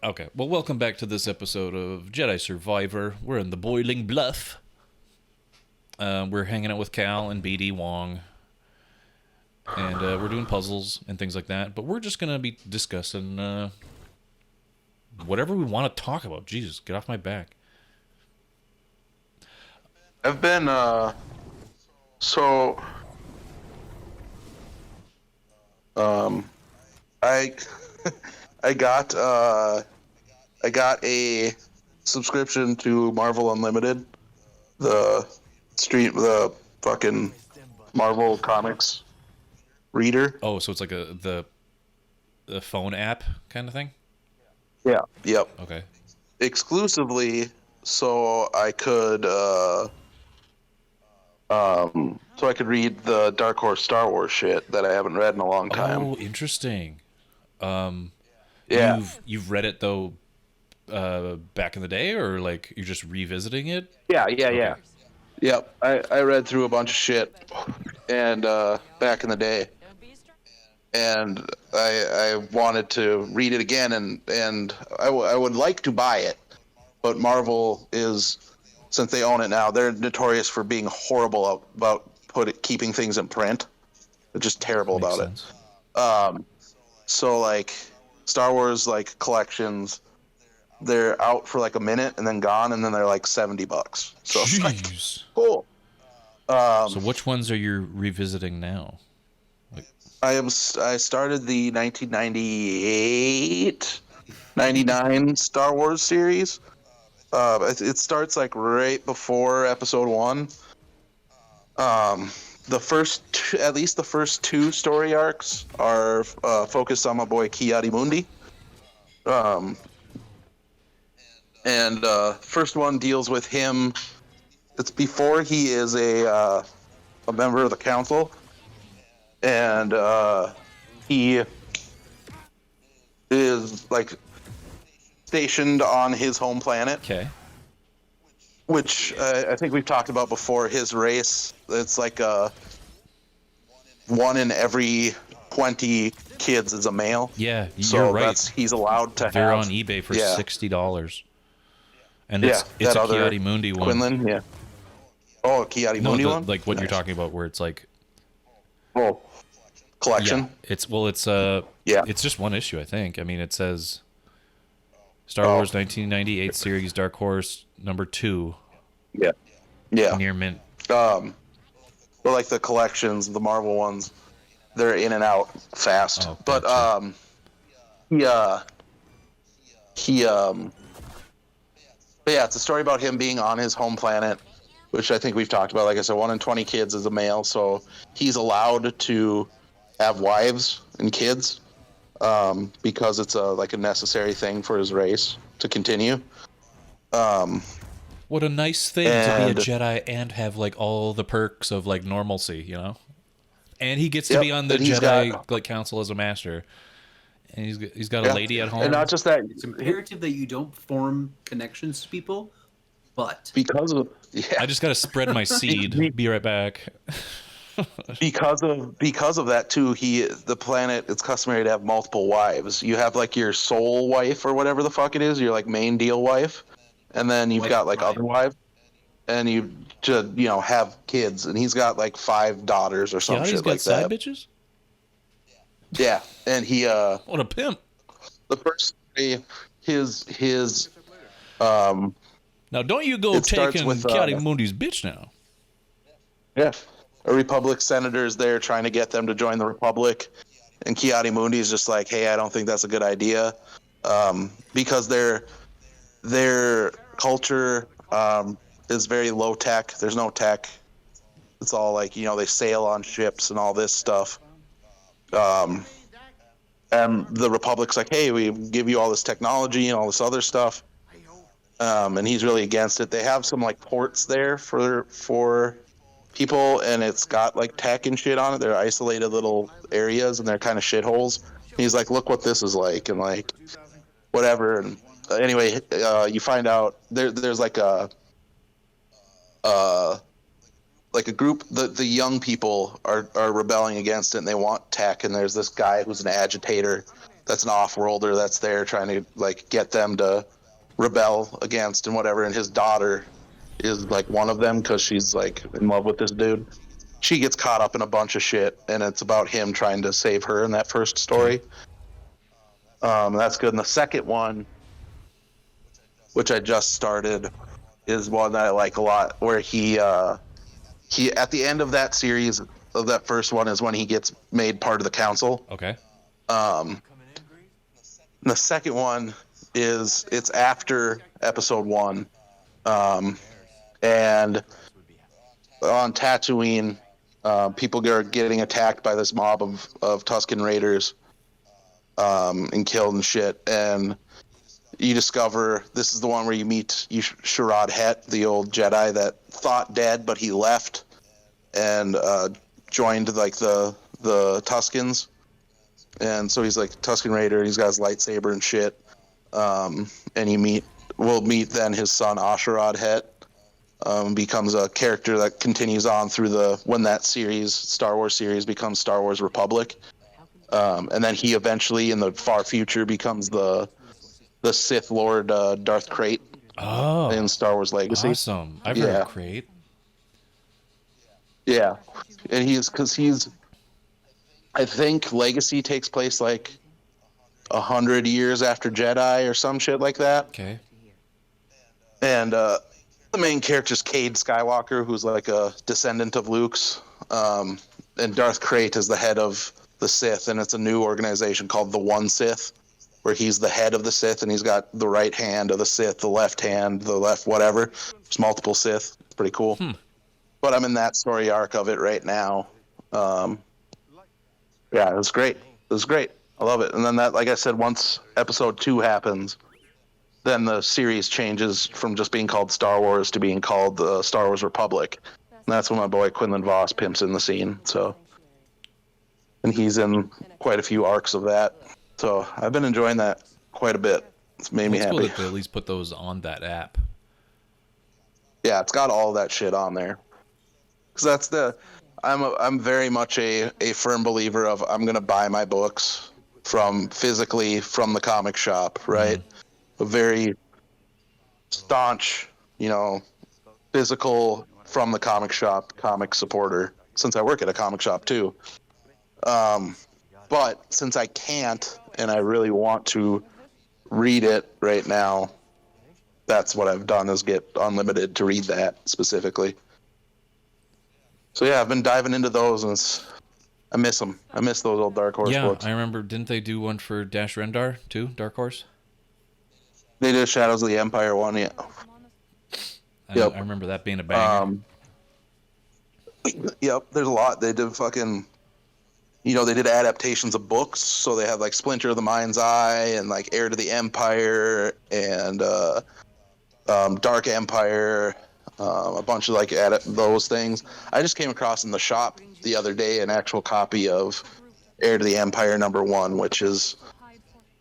Okay, well, welcome back to this episode of Jedi Survivor. We're in the Boiling Bluff. We're hanging out with Cal and BD Wong, and we're doing puzzles and things like that. But we're just gonna be discussing whatever we want to talk about. Jesus, get off my back. I've been so I I got a subscription to Marvel Unlimited, the fucking Marvel Comics reader. Oh, so it's like the phone app kind of thing. Yeah. Yep. Okay. Exclusively so I could read the Dark Horse Star Wars shit that I haven't read in a long time. Oh, interesting. Um, Yeah. you've read it though, back in the day, or like you're just revisiting it? Yeah. Okay. Yep, I read through a bunch of shit, and back in the day, and I wanted to read it again, and I would like to buy it, but Marvel is, since they own it now, they're notorious for being horrible about keeping things in print. They're just terrible Makes about sense. it. So like Star Wars like collections, they're out for like a minute and then gone, and then they're like $70. So it's like Jeez. cool. So which ones are you revisiting now? Like, I started the 1998, 99 Star Wars series. It starts like right before Episode 1. At least the first two story arcs are focused on my boy Ki-Adi-Mundi. And first one deals with him. It's before he is a member of the council, and he is like stationed on his home planet, okay. which I think we've talked about before. His race, it's like one in every 20 kids is a male. Yeah, you're So right. he's allowed to They're have. on eBay for Yeah. $60, and Yeah, it's that a other Ki-Adi-Mundi one. Quinlan. Yeah. Oh, a Ki-Adi-Mundi one. Like what you're Nice. talking about, where it's like, Oh, collection. yeah, Yeah. it's just one issue, I think. I mean, it says Star Wars 1998 series Dark Horse #2 Yeah. Yeah. near mint. But like the collections, the Marvel ones, they're in and out fast. Oh, But gotcha. he but yeah, it's a story about him being on his home planet, which I think we've talked about. Like I said, 1 in 20 kids is a male, so he's allowed to have wives and kids, because it's like a necessary thing for his race to continue. What a nice thing to And be a Jedi and have like all the perks of like normalcy, you know. And he gets to Yep, be on the and he's Jedi got- like council as a master, and he's got a yeah. lady at home. And not just that, It's imperative that you don't form connections to people, but because of I just got to spread my seed. Be right back. because of that too, the planet, it's customary to have multiple wives. You have like your soul wife or whatever the fuck it is, your like main deal wife, and then you've Wife got like Ryan. other wives, and you just have kids, and he's got like 5 daughters or some Yeah, he's shit got like side that. bitches. Yeah, and he What a pimp! the first his um Now, don't you go It starts taking with, Ki-Adi-Mundi's bitch now. yeah, a Republic senator is there trying to get them to join the Republic, and Ki-Adi-Mundi is just like, hey, I don't think that's a good idea, because their culture is very low tech. There's no tech. It's all like, they sail on ships and all this stuff. And the Republic's like, hey, we give you all this technology and all this other stuff. And he's really against it. They have some like ports there for people, and it's got like tech and shit on it. They're isolated little areas, and they're kind of shitholes. He's like, look what this is like, and like whatever. And anyway, you find out there's like a group. The young people are rebelling against it, and they want tech. And there's this guy who's an agitator that's an off-worlder that's there trying to like get them to rebel against and whatever. And his daughter is like one of them because she's like in love with this dude. She gets caught up in a bunch of shit, and it's about him trying to save her in that first story. That's good. And the second one, which I just started, is one that I like a lot, where he at the end of that series of that first one is when he gets made part of the council. Okay. The second one it's after episode 1, and on Tatooine, people are getting attacked by this mob of Tusken Raiders, and killed and shit. And you discover this is the one where you meet Sharad Het, the old Jedi that thought dead, but he left and joined like the Tuskens. And so he's like Tusken Raider. He's got his lightsaber and shit. And we'll meet then his son Asharad Het. Becomes a character that continues on through when that series, Star Wars series, becomes Star Wars Republic. And then he eventually, in the far future, becomes the Sith Lord Darth Krayt in Star Wars Legacy. Awesome. I've heard of Krayt. Yeah. And I think Legacy takes place like 100 years after Jedi or some shit like that. Okay. And the main character is Cade Skywalker, who's like a descendant of Luke's. And Darth Krayt is the head of the Sith, and it's a new organization called the One Sith, where he's the head of the Sith, and he's got the right hand of the Sith, the left hand, the left whatever. There's multiple Sith. It's pretty cool. But I'm in that story arc of it right now. Yeah, it was great. It was great. I love it. And then that, like I said, once episode 2 happens, then the series changes from just being called Star Wars to being called Star Wars Republic. And that's when my boy Quinlan Voss pimps in the scene. So, and he's in quite a few arcs of that. So I've been enjoying that quite a bit. It's made me happy. It's cool that they at least put those on that app. Yeah, it's got all that shit on there. Because I'm very much a firm believer of I'm gonna buy my books physically from the comic shop, right? A very staunch, physical from the comic shop comic supporter, since I work at a comic shop too. But since I can't and I really want to read it right now, that's what I've done, is get unlimited to read that specifically. So yeah, I've been diving into those, and I miss them. I miss those old Dark Horse books. I remember. Didn't they do one for Dash Rendar too? Dark Horse. They did Shadows of the Empire one, yeah. Yep. I remember that being a banger. Yep, there's a lot. They did they did adaptations of books, so they have like Splinter of the Mind's Eye and like Heir to the Empire and Dark Empire, a bunch of like those things. I just came across in the shop the other day an actual copy of Heir to the Empire #1, which is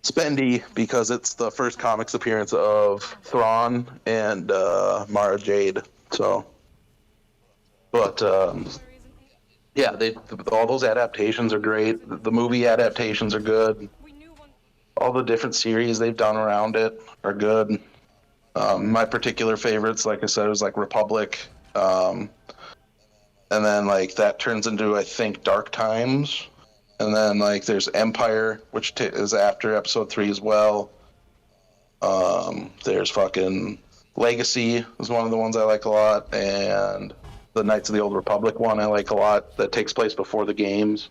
spendy because it's the first comics appearance of Thrawn and Mara Jade. So, but yeah, all those adaptations are great. The movie adaptations are good. All the different series they've done around it are good. My particular favorites, like I said, was like Republic, and then like that turns into, I think, Dark Times, and then like there's Empire, which is after episode 3 as well. There's fucking Legacy is one of the ones I like a lot, and the Knights of the Old Republic one I like a lot, that takes place before the games.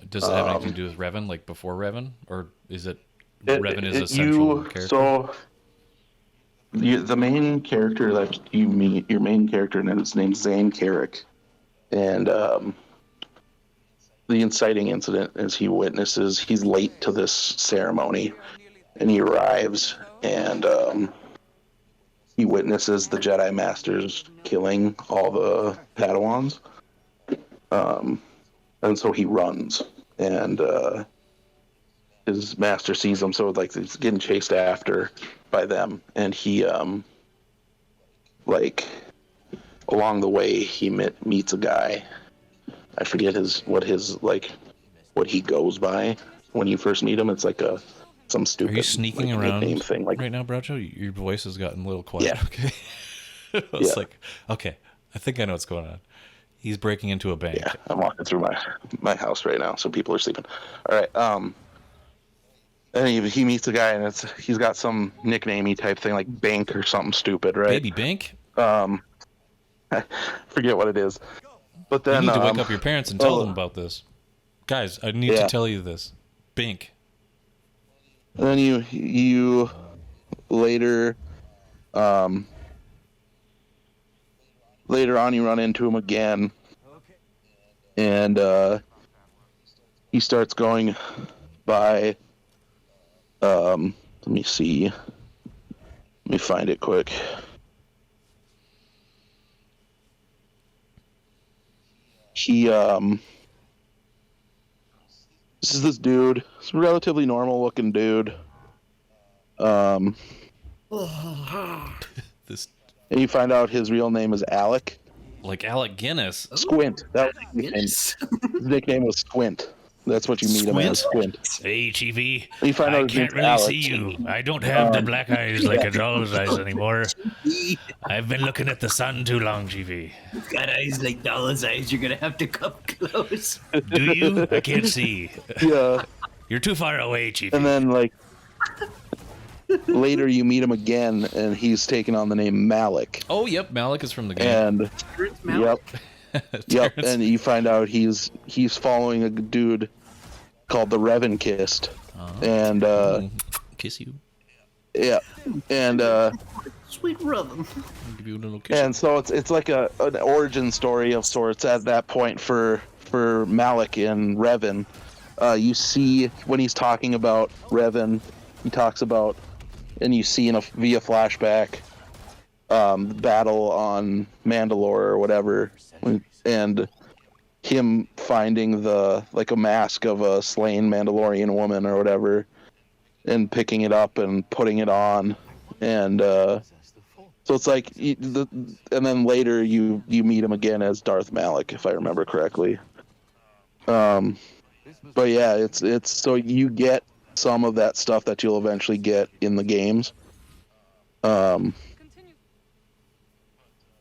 Does it have anything to do with Revan, like before Revan, or is it Revan is a central character? So the main character that you meet, your main character, and his name's Zane Carrick, and the inciting incident is he's late to this ceremony, and he arrives, and he witnesses the Jedi Masters killing all the Padawans, and so he runs, and his master sees him, so like he's getting chased after by them, and he like along the way he meets a guy. I forget what he goes by, when you first meet him. It's like some stupid Are you sneaking like, around nickname thing. Like right now, Bracho? Your voice has gotten a little quiet. Yeah. Okay. I was Yeah. like, okay, I think I know what's going on. He's breaking into a bank. yeah, I'm walking through my house right now, so people are sleeping. All right. And he meets a guy, and he's got some nicknamey type thing like Bank or something stupid, right? Baby Bank? I forget what it is. But then You need to wake up your parents and tell them about this. Guys, I need to tell you this. Bink. And then you later later on you run into him again, and he starts going by let me see. Let me find it quick. He this is this dude. It's a relatively normal looking dude. This, And you find out his real name is Alec. like Alec Guinness. Squint. That was his nickname. Yes. His nickname was Squint. That's what you meet him as, Squint. Hey, Chiefy. You find out I his can't name's really Alex. see you. I don't have the black eyes like a doll's eyes anymore. I've been looking at the sun too long, Chiefy. Got eyes like doll's eyes. You're gonna have to come close. Do you? I can't see. Yeah. You're too far away, Chiefy. And then, like, later you meet him again, and he's taking on the name Malik. Oh, yep. Malik is from the game. And, yep. Yep. Terrence. And you find out he's following a dude called the Revan Kist. And, Kiss you. yeah. And, Sweet rhythm. I'll give you a little kiss. and so it's like an origin story of sorts at that point for Malik and Revan. You see when he's talking about Revan, he talks about, and you see via flashback, the battle on Mandalore or whatever, and him finding a mask of a slain Mandalorian woman or whatever, and picking it up and putting it on, and so it's like, and then later you meet him again as Darth Malik, if I remember correctly. But yeah, it's so you get some of that stuff that you'll eventually get in the games.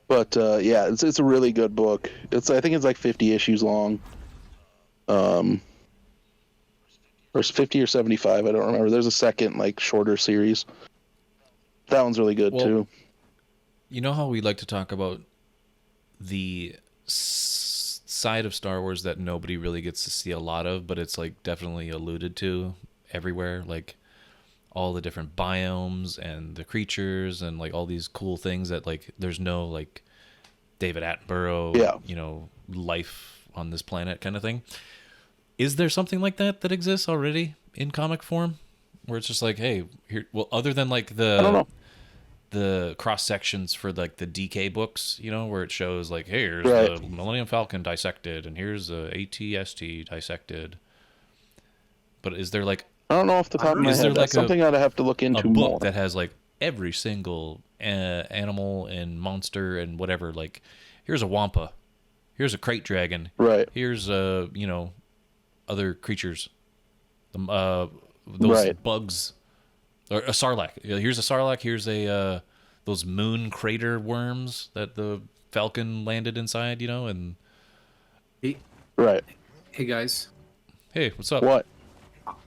But yeah, it's a really good book. I think it's like 50 issues long. Or it's 50 or 75, I don't remember. There's a second like shorter series. That one's really good too. You know how we like to talk about the side of Star Wars that nobody really gets to see a lot of, but it's like definitely alluded to everywhere, like all the different biomes and the creatures and like all these cool things that like there's no like David Attenborough, life on this planet kind of thing. Is there something like that exists already in comic form, where it's just like, hey, here? Well, other than like I don't know. the cross sections for like the DK books, where it shows like, hey, here's Right. the Millennium Falcon dissected, and here's the ATST dissected. But is there like I don't know off the top of my Is there head. like That's something I'd have to look a into book more. that has like every single animal and monster and whatever? Like, here's a Wampa, here's a crate dragon, Right. here's other creatures, those Right. bugs, or a sarlacc. Here's a sarlacc. Here's those moon crater worms that the Falcon landed inside. And Right. Hey guys, hey, what's up? What?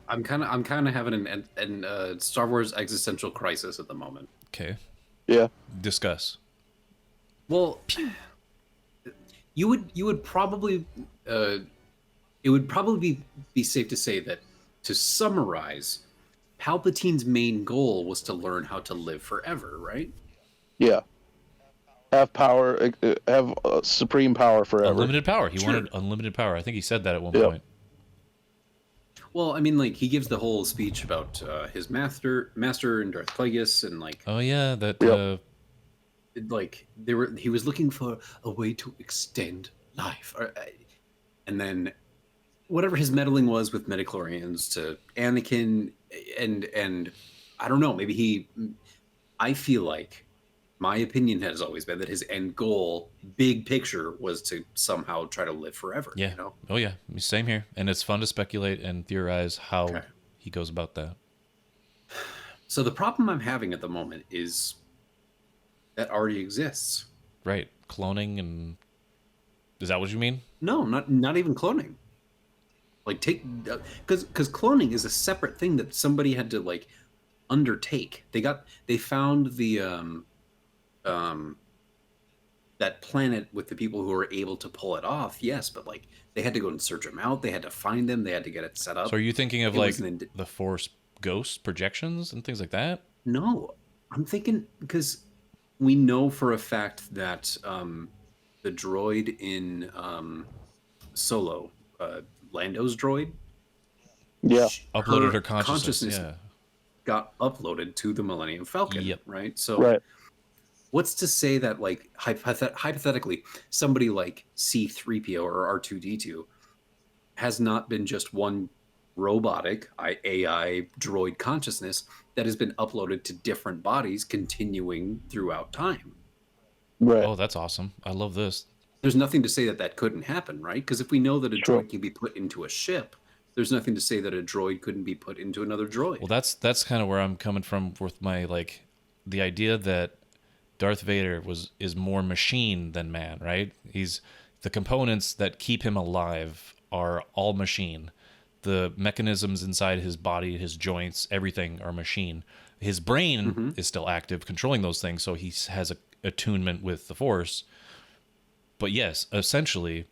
I'm kind of having an Star Wars existential crisis at the moment. Okay, Yeah. discuss. Well, you would probably it would probably be safe to say that, to summarize, Palpatine's main goal was to learn how to live forever, right? Yeah. Have power. Have supreme power forever. Unlimited power. He Sure. wanted unlimited power. I think he said that at one Yep. point. Well, I mean, like, he gives the whole speech about his master and Darth Plagueis, and like, Oh yeah, that. Yep. he was looking for a way to extend life, and then whatever his meddling was with midichlorians to Anakin, and I don't know, maybe I feel like My opinion has always been that his end goal, big picture, was to somehow try to live forever. Yeah. You know? Oh yeah. Same here. And it's fun to speculate and theorize how Okay. he goes about that. So the problem I'm having at the moment is that already exists. Right. Cloning and is that what you mean? No, not even cloning. Like because cloning is a separate thing that somebody had to like undertake. They found the that planet with the people who were able to pull it off. Yes, but like they had to go and search them out. They had to find them. They had to get it set up. So are you thinking of It like was an the Force ghost projections and things like that? No, I'm thinking because we know for a fact that the droid in Solo, Lando's droid, Yeah. Uploaded her consciousness. Yeah. got uploaded to the Millennium Falcon. Yep. Right. So Right. what's to say that like hypothetically somebody like C-3PO or R2-D2 has not been just one robotic AI droid consciousness that has been uploaded to different bodies continuing throughout time. Right. Oh, that's awesome. I love this. There's nothing to say that that couldn't happen, right? Because if we know that a Sure. droid can be put into a ship, there's nothing to say that a droid couldn't be put into another droid. Well, that's kind of where I'm coming from with my like the idea that Darth Vader is more machine than man, right? He's the components that keep him alive are all machine. The mechanisms inside his body, his joints, everything are machine. His brain is still active, controlling those things, so he has a attunement with the Force. But yes, essentially,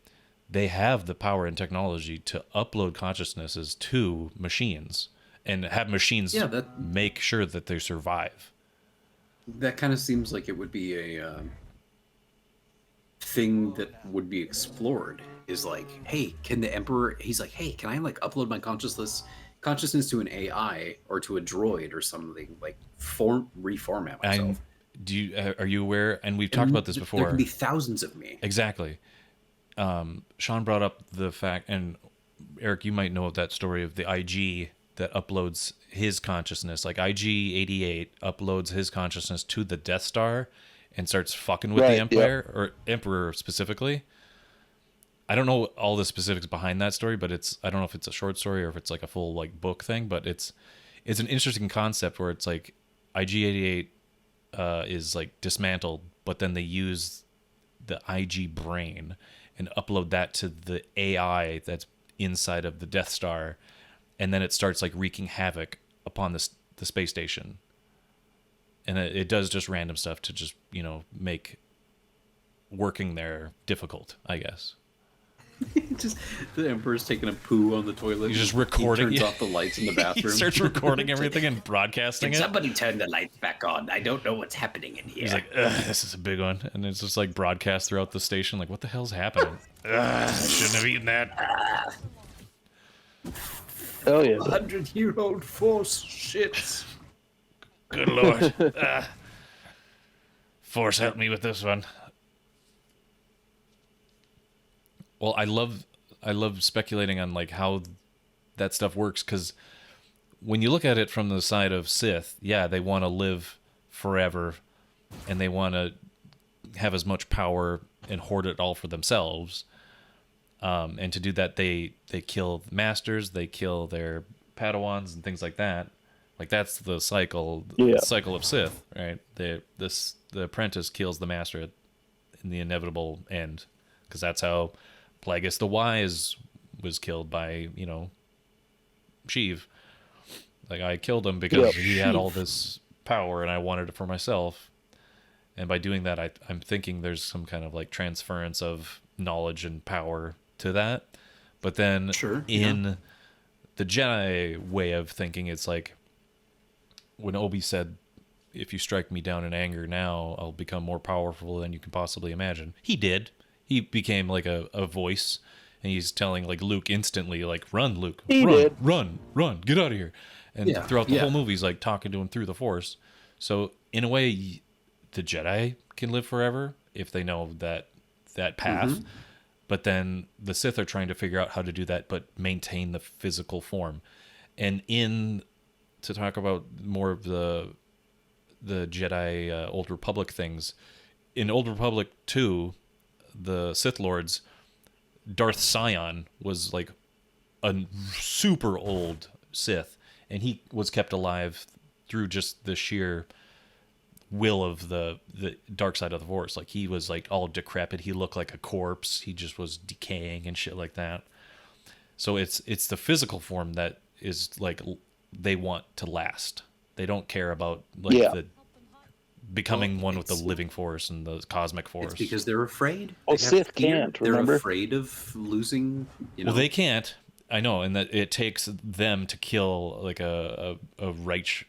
they have the power and technology to upload consciousnesses to machines and have machines make sure that they survive. That kind of seems like it would be a thing that would be explored. Is like, hey, can the Emperor? He's like, hey, can I like upload my consciousness to an AI or to a droid or something, like reformat myself? Are you aware? And we've talked about this before. There can be thousands of me. Exactly. Sean brought up the fact, and Eric, you might know of that story of the IG that uploads his consciousness. Like IG-88 uploads his consciousness to the Death Star and starts fucking with the Empire or Emperor specifically. I don't know all the specifics behind that story, but I don't know if it's a short story or if it's like a full like book thing, but it's an interesting concept where it's like IG-88 is like dismantled, but then they use the IG brain and upload that to the AI that's inside of the Death Star, and then it starts like wreaking havoc upon the space station. And it does just random stuff to just, make working there difficult, I guess. Just the Emperor's taking a poo on the toilet. He's just recording. He turns off the lights in the bathroom. He starts recording everything and broadcasting it. Somebody turn the lights back on. I don't know what's happening in here. He's like, this is a big one. And it's just like broadcast throughout the station. Like, what the hell's happening? I shouldn't have eaten that. Hell yeah. 100-year-old Force shits. Good Lord. Force, help me with this one. Well, I love speculating on like how that stuff works, because when you look at it from the side of Sith, yeah, they want to live forever and they want to have as much power and hoard it all for themselves. And to do that, they kill masters, they kill their Padawans and things like that. Like that's the cycle, the cycle of Sith, right? The apprentice kills the master in the inevitable end, because that's how Plagueis the Wise was killed by, Sheev. Like, I killed him because he had all this power and I wanted it for myself. And by doing that, I'm thinking there's some kind of like transference of knowledge and power to that. But then the Jedi way of thinking, it's like when Obi said, if you strike me down in anger now, I'll become more powerful than you can possibly imagine. He did. He became like a voice, and he's telling like Luke instantly, like, run, Luke, run, get out of here. And throughout the whole movie, he's like talking to him through the Force. So in a way, the Jedi can live forever if they know that path. Mm-hmm. But then the Sith are trying to figure out how to do that, but maintain the physical form. And to talk about more of the Jedi Old Republic things. In Old Republic 2, the Sith Lords, Darth Sion was like a super old Sith, and he was kept alive through just the sheer will of the dark side of the Force. Like, he was like all decrepit. He looked like a corpse. He just was decaying and shit like that. So it's the physical form that is like they want to last. They don't care about like the becoming one with the living Force and the cosmic Force. It's because they're afraid. Well, They have Sith fear. can't, They're remember? afraid of losing. You know, Well, they can't. I know, and that it takes them to kill like a righteous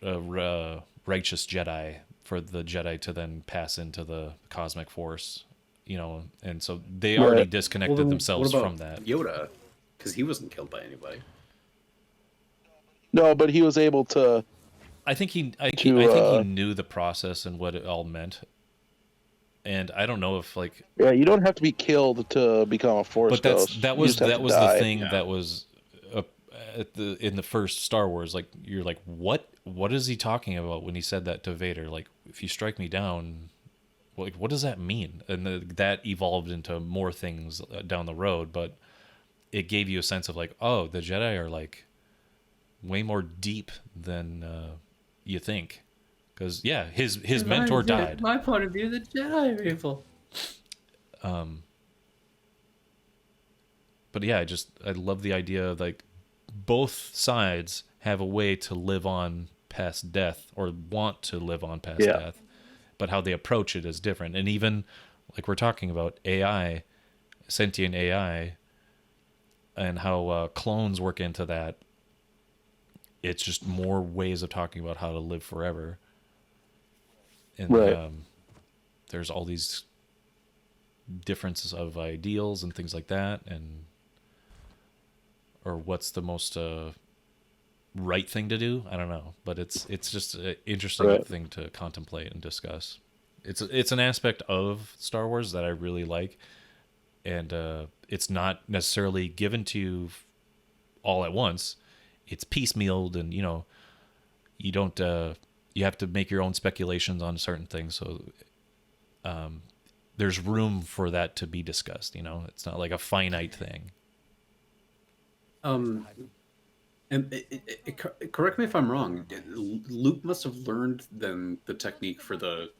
Jedi for the Jedi to then pass into the cosmic Force. You know, and so they already disconnected then themselves what about from that. Yoda, because he wasn't killed by anybody. No, but he was able to. I think he knew the process and what it all meant. And I don't know if like Yeah, you don't have to be killed to become a Force but ghost. that You was just have that to was die. the thing that was in the first Star Wars. Like, you're like, what is he talking about when he said that to Vader? Like, if you strike me down, like, what does that mean? And that evolved into more things down the road, but it gave you a sense of like, oh, the Jedi are like way more deep than you think. Because yeah, his mentor died. My point of view, the Jedi are evil. But yeah, I love the idea of like both sides have a way to live on past death or want to live on past death, but how they approach it is different. And even like we're talking about AI, sentient AI, and how clones work into that. It's just more ways of talking about how to live forever. And there's all these differences of ideals and things like that, and or what's the most right thing to do. I don't know, but it's just an interesting thing to contemplate and discuss. It's an aspect of Star Wars that I really like, and it's not necessarily given to you all at once. It's piecemealed, and you don't you have to make your own speculations on certain things. So there's room for that to be discussed. It's not like a finite thing. And correct me if I'm wrong. Luke must have learned then the technique for the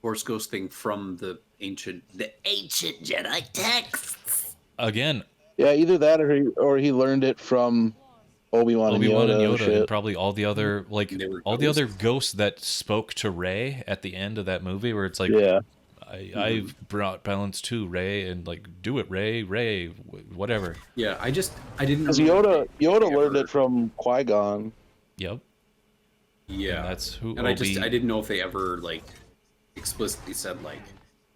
Force Ghost thing from the ancient Jedi texts. Again, Yeah, either that or he learned it from Obi-Wan and Yoda, and probably all the other all the other ghosts. ghosts that spoke to Rey at the end of that movie, where it's like, I've brought balance to Rey, and like, do it, Rey, whatever. Yeah, I didn't. Because Yoda learned it from Qui-Gon. Yep. Yeah, And that's who. And I didn't know if they ever like explicitly said like,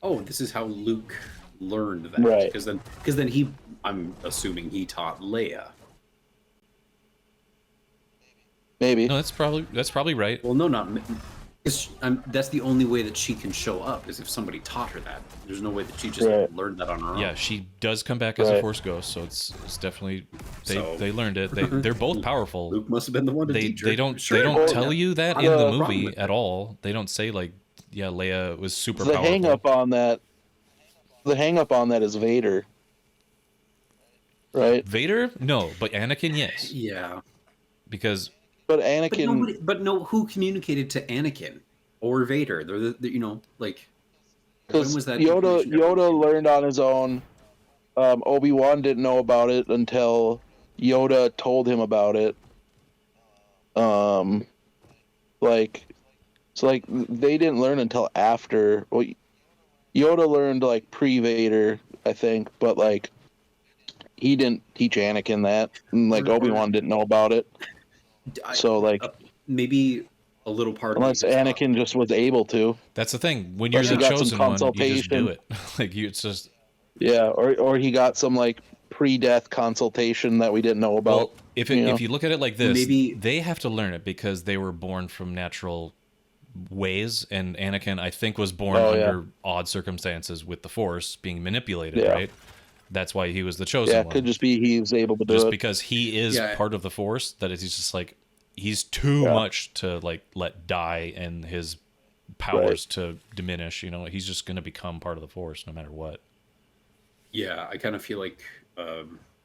oh, this is how Luke learned that. Right. Because then I'm assuming he taught Leia. Maybe. No, that's probably right. Well, no, not. That's the only way that she can show up is if somebody taught her that. There's no way that she just learned that on her own. Yeah, she does come back as a Force ghost, so it's definitely they learned it. They're both powerful. Luke must have been the one to teach her. They don't tell you that in the movie at all. They don't say like, yeah, Leia was super powerful. The hang up on that is Vader. Right? Vader? No, but Anakin, yes. Yeah. Because But Anakin who communicated to Anakin or Vader? They're like. When because was that? Yoda learned on his own. Obi-Wan didn't know about it until Yoda told him about it. They didn't learn until after. Well, Yoda learned like pre-Vader, I think, but like he didn't teach Anakin that, and like Obi-Wan didn't know about it. So like maybe a little part unless of Anakin just was able to. that's the thing. When you're Or the he got some chosen one, you just consultation. do it. it's just Yeah, or he got some like pre-death consultation that we didn't know about. well, if you look at it like this, Maybe- they have to learn it because they were born from natural ways, and Anakin, I think, was born under odd circumstances with the Force being manipulated, right? That's why he was the chosen Yeah, one. it could just be he was able to do just it. because he is part of the Force, that he's just like, he's too much to like let die and his powers to diminish. You know, he's just going to become part of the Force no matter what. Yeah, I kind of feel like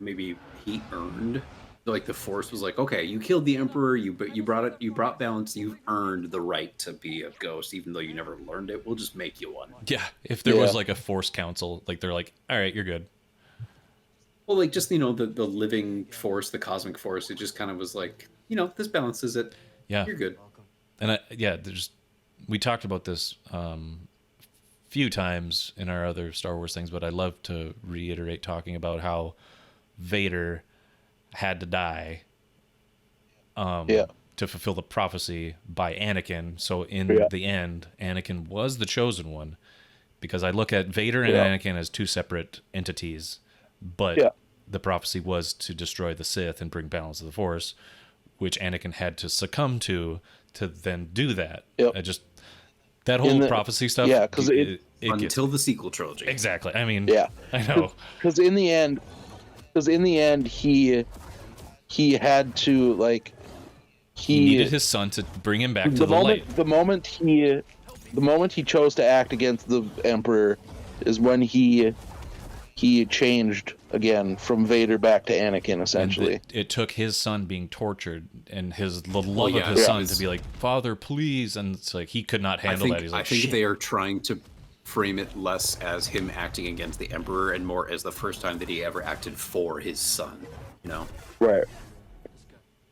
maybe he earned, like the Force was like, okay, you killed the Emperor, you brought balance, you've earned the right to be a ghost, even though you never learned it. We'll just make you one. Yeah, if there was like a Force council, like they're like, all right, you're good. Well, like just the living Force, the cosmic Force, it just kind of was like, this balances it. Yeah, you're good. And we talked about this few times in our other Star Wars things, but I love to reiterate talking about how Vader had to die to fulfill the prophecy by Anakin. So in the end, Anakin was the chosen one, because I look at Vader and Anakin as two separate entities, but the prophecy was to destroy the Sith and bring balance to the Force, which Anakin had to succumb to then do that. That whole prophecy stuff. Yeah, because until the sequel trilogy. Exactly. I mean, yeah, I know. Because in the end, he had to like he needed his son to bring him back to the light. The moment he chose to act against the Emperor is when he changed again from Vader back to Anakin, essentially. It took his son being tortured and the love of his son to be like, Father, please. And it's like, he could not handle that. He's like, I think they are trying to frame it less as him acting against the Emperor and more as the first time that he ever acted for his son, Right.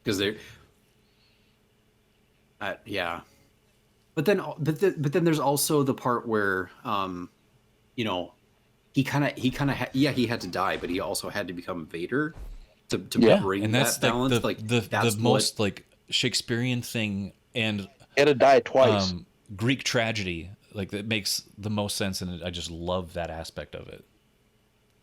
Because they're... yeah. But then there's also the part where, he had to die, but he also had to become Vader to bring and that's that balance. The most like Shakespearean thing, and he had to die twice. Greek tragedy, like that makes the most sense, and I just love that aspect of it.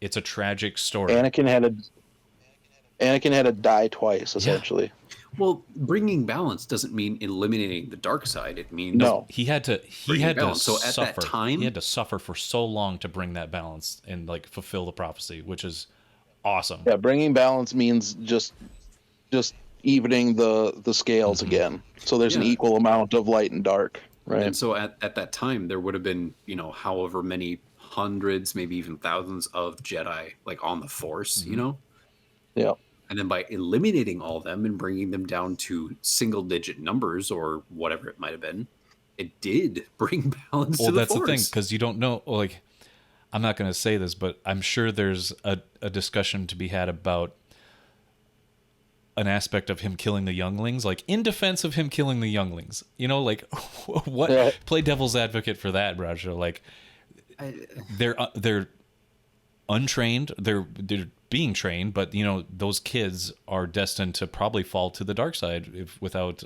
It's a tragic story. Anakin had to die twice, essentially. Yeah. Well, bringing balance doesn't mean eliminating the dark side. It means he had to So at suffer. that time, he had to suffer for so long to bring that balance and like fulfill the prophecy, which is awesome. Yeah, bringing balance means just evening the scales again. So there's an equal amount of light and dark, right? And so at that time, there would have been, however many hundreds, maybe even thousands of Jedi like on the Force, Yeah. And then by eliminating all of them and bringing them down to single-digit numbers or whatever it might have been, it did bring balance to the Force. Well, that's the thing, because you don't know, like, I'm not going to say this, but I'm sure there's a discussion to be had about an aspect of him killing the younglings, like, in defense of him killing the younglings. Like, what? Yeah. Play devil's advocate for that, Bradshaw. Like, they're untrained, they're being trained, but those kids are destined to probably fall to the dark side without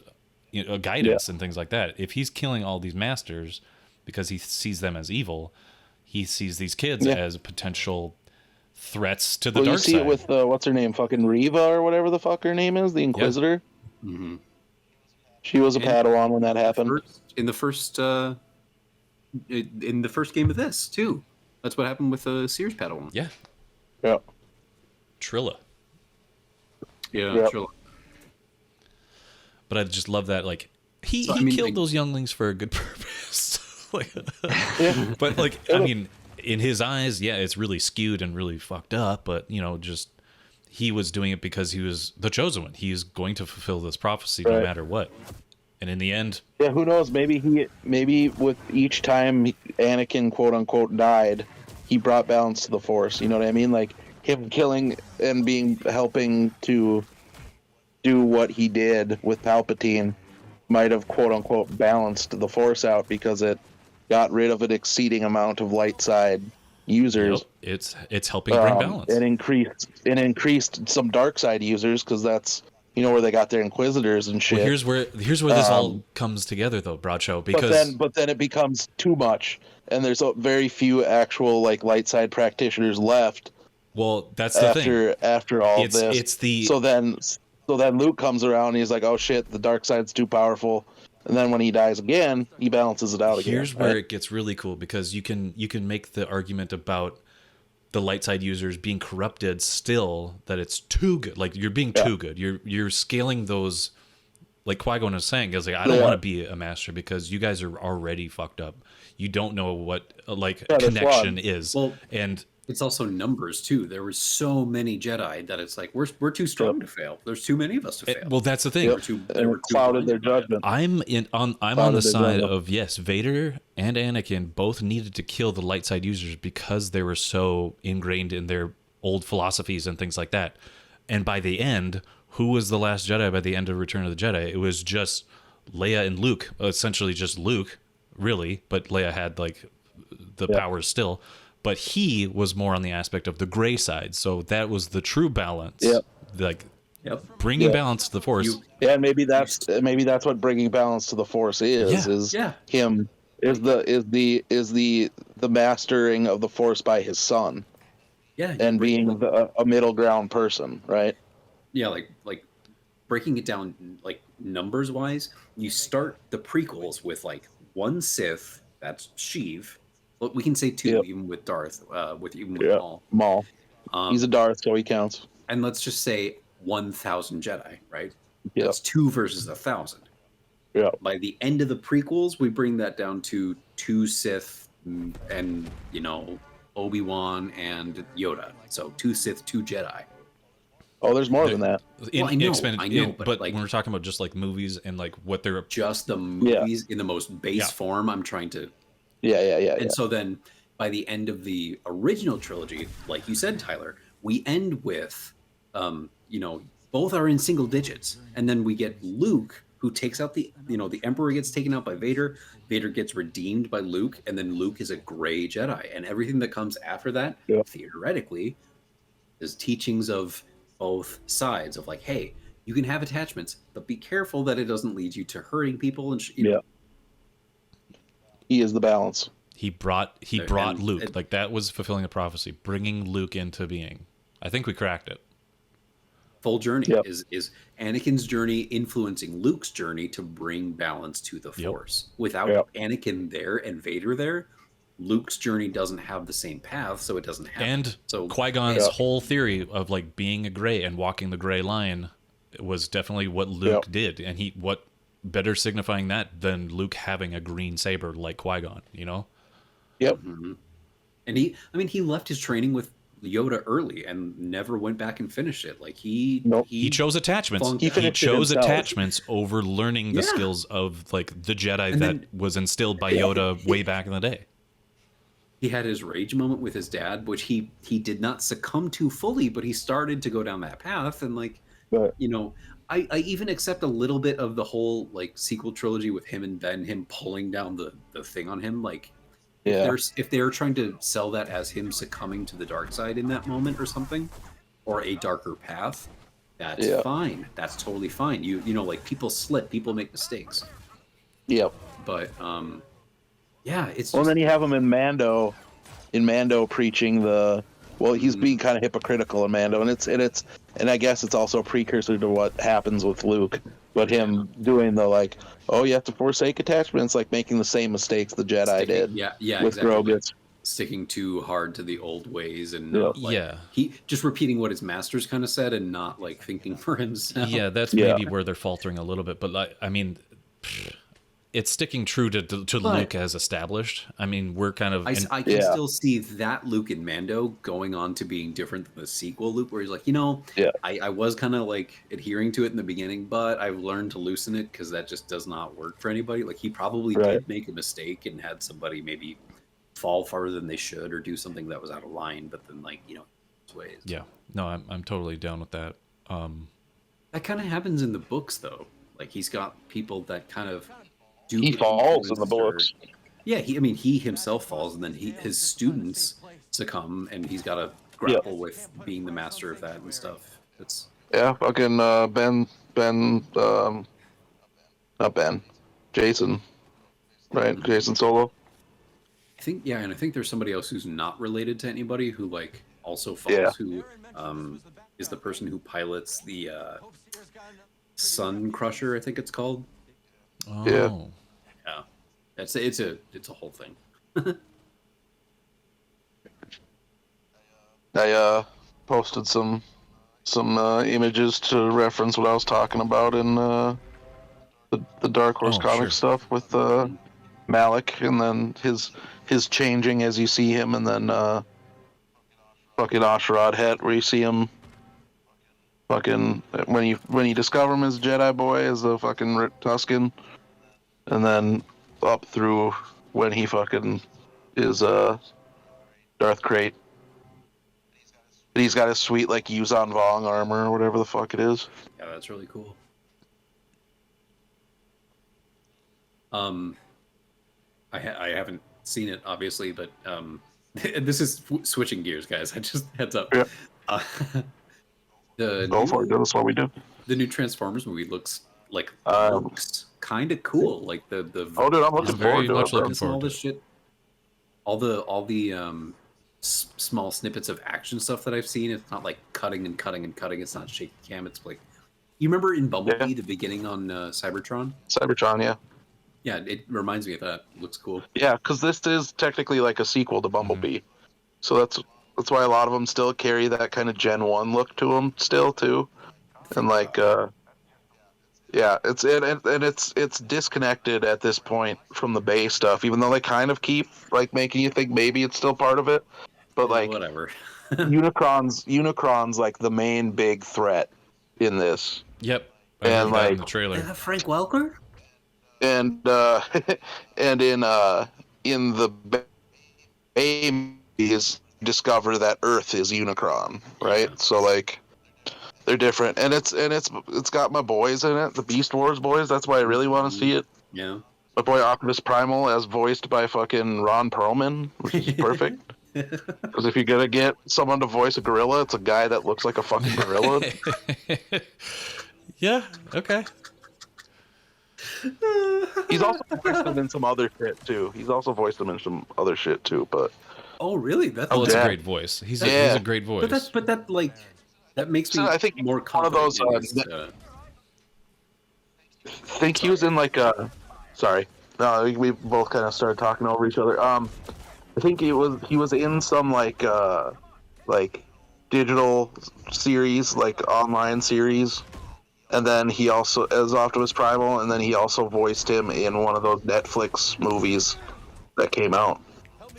guidance and things like that. If he's killing all these masters because he sees them as evil, he sees these kids as potential threats to the dark side. You see it with what's her name, fucking Reva or whatever the fuck her name is, the Inquisitor. Yeah. Mm-hmm. She was a Padawan when that happened. In the first game of this too. That's what happened with Sears Padawan. Yeah. Yeah. Trilla. Yeah, Trilla. But I just love that, like, he killed those younglings for a good purpose. But, like, I mean, in his eyes, it's really skewed and really fucked up, but, just he was doing it because he was the chosen one. He is going to fulfill this prophecy no matter what. And in the end... Yeah, who knows? Maybe with each time Anakin, quote-unquote, died, he brought balance to the Force. You know what I mean? Like, him killing and helping to do what he did with Palpatine might have quote unquote balanced the Force out because it got rid of an exceeding amount of light side users. Yep. It's helping bring balance. And increased some dark side users because that's where they got their Inquisitors and shit. Well, here's where this all comes together though, Bradshaw, because but then it becomes too much and there's very few actual like light side practitioners left. Well, that's the thing. After all this, so then Luke comes around and he's like, "Oh shit, the dark side's too powerful." And then when he dies again, he balances it out again. Here's where it gets really cool because you can make the argument about the light side users being corrupted still, that it's too good. Like, you're being too good. You're scaling those like Qui-Gon is saying, is like, I don't want to be a master because you guys are already fucked up. You don't know what connection is. Well, and it's also numbers too. There were so many Jedi that it's like we're too strong to fail. There's too many of us to fail. well, that's the thing. They were too clouded their blinded by it. judgment. I'm on the side of, yes, Vader and Anakin both needed to kill the light side users because they were so ingrained in their old philosophies and things like that. And by the end, who was the last Jedi by the end of Return of the Jedi? It was just Leia and Luke, essentially just Luke, really, but Leia had like the powers still. But he was more on the aspect of the gray side, so that was the true balance. Like bringing balance to the Force. Maybe that's what bringing balance to the Force is. Him is the mastering of the Force by his son. Yeah, and being a middle ground person, right? Yeah, like breaking it down like numbers wise, you start the prequels with like one Sith, that's Sheev. Well, we can say two, even with Darth, with Maul. Maul. He's a Darth, so he counts. And let's just say 1,000 Jedi, right? Yeah. That's 2 versus 1,000. Yeah. By the end of the prequels, we bring that down to 2 Sith and Obi-Wan and Yoda. So 2 Sith, 2 Jedi. Oh, there's more than that. I know, but like, when we're talking about just like movies and like what they're just the movies in the most base form, I'm trying to. And so then by the end of the original trilogy, like you said, Tyler, we end with, both are in single digits, and then we get Luke, who takes out the Emperor gets taken out by Vader. Vader gets redeemed by Luke, and then Luke is a gray Jedi, and everything that comes after that, theoretically, is teachings of both sides of like, hey, you can have attachments, but be careful that it doesn't lead you to hurting people. And he is the balance. He brought Luke, like that was fulfilling the prophecy, bringing Luke into being. I think we cracked it. Full journey is Anakin's journey influencing Luke's journey to bring balance to the Force. Without Anakin there and Vader there, Luke's journey doesn't have the same path, so it doesn't happen. And so Qui-Gon's whole theory of like being a gray and walking the gray line was definitely what Luke did, and what better signifying that than Luke having a green saber like Qui-Gon, Mm-hmm. And he left his training with Yoda early and never went back and finished it. Like he chose attachments. He chose attachments over learning the skills of like the Jedi that was instilled by Yoda way back in the day. He had his rage moment with his dad, which he did not succumb to fully, but he started to go down that path. And I even accept a little bit of the whole like sequel trilogy with him and Ben, him pulling down the thing on him. Like, if they're trying to sell that as him succumbing to the dark side in that moment or something, or a darker path, that's fine. That's totally fine. Like people slip, people make mistakes. Yep. But it's and then you have him in Mando preaching he's being kind of hypocritical in Mando, and I guess it's also a precursor to what happens with Luke, but him doing the like, you have to forsake attachments, like making the same mistakes the Jedi did with Grogu. Sticking too hard to the old ways and he just repeating what his masters kind of said and not like thinking for himself. Yeah, that's maybe where they're faltering a little bit, but like, I mean, it's sticking true to Luke as established. I mean, we're kind of... I can still see that Luke in Mando going on to being different than the sequel Luke, where he's like, I was kind of like adhering to it in the beginning, but I've learned to loosen it because that just does not work for anybody. Like, he probably did make a mistake and had somebody maybe fall farther than they should or do something that was out of line, but then, like, his ways. Yeah. No, I'm totally down with that. That kind of happens in the books, though. Like, he's got people that kind of... He falls in the books. Yeah, he himself falls, and then his students succumb, and he's got to grapple with being the master of that and stuff. It's fucking Jason, right? Jason Solo. I think there's somebody else who's not related to anybody who like also falls. Who is the person who pilots the Sun Crusher? I think it's called. Oh. Yeah. It's a whole thing. I posted some images to reference what I was talking about in the Dark Horse Oh, comic sure. stuff with Malik, and then his changing as you see him, and then fucking Asherad Het, where you see him fucking when you discover him as a Jedi boy as a fucking Tusken, and then up through when he fucking is Darth Krayt. He's got his sweet like Yuzan Vong armor or whatever the fuck it is. Yeah, that's really cool. I haven't seen it obviously, but this is switching gears, guys. I just heads up. Yeah. The For it. That's what we do. the new Transformers movie looks Um, kind of cool. Like the Oh, dude, I'm looking very forward to much it. Bro. looking and all forward to this shit. All the small snippets of action stuff that I've seen. It's not like cutting and cutting and cutting. It's not shaky cam. It's like, you remember in Bumblebee, Yeah. the beginning on Cybertron? Cybertron, yeah. Yeah, it reminds me of that. It looks cool. Yeah, because this is technically like a sequel to Bumblebee, so that's why a lot of them still carry that kind of Gen 1 look to them still too, and like yeah, it's it's disconnected at this point from the base stuff, even though they kind of keep like making you think maybe it's still part of it, but Yeah, like whatever. Unicron's like the main big threat in this, Yep. I And, heard that in like- the trailer. Frank Welker? and and in the babies discover that Earth is Unicron, right? Yeah. So like they're different, and it's got my boys in it, the Beast Wars boys. That's why I really want to see it. Yeah. My boy Optimus Primal, as voiced by fucking Ron Perlman, which is perfect. Because if you're gonna get someone to voice a gorilla, it's a guy that looks like a fucking gorilla. Yeah. Okay. He's also voiced them in some other shit too. But Oh, really? That's Oh, it's a yeah. great voice. He's Yeah. a great voice. but that makes me So I think more one of confident those, in his, I think he was in like sorry. No, we both kind of started talking over each other. I think he was in some like digital series, like online series, and then he also as Optimus Primal, and then he also voiced him in one of those Netflix movies that came out.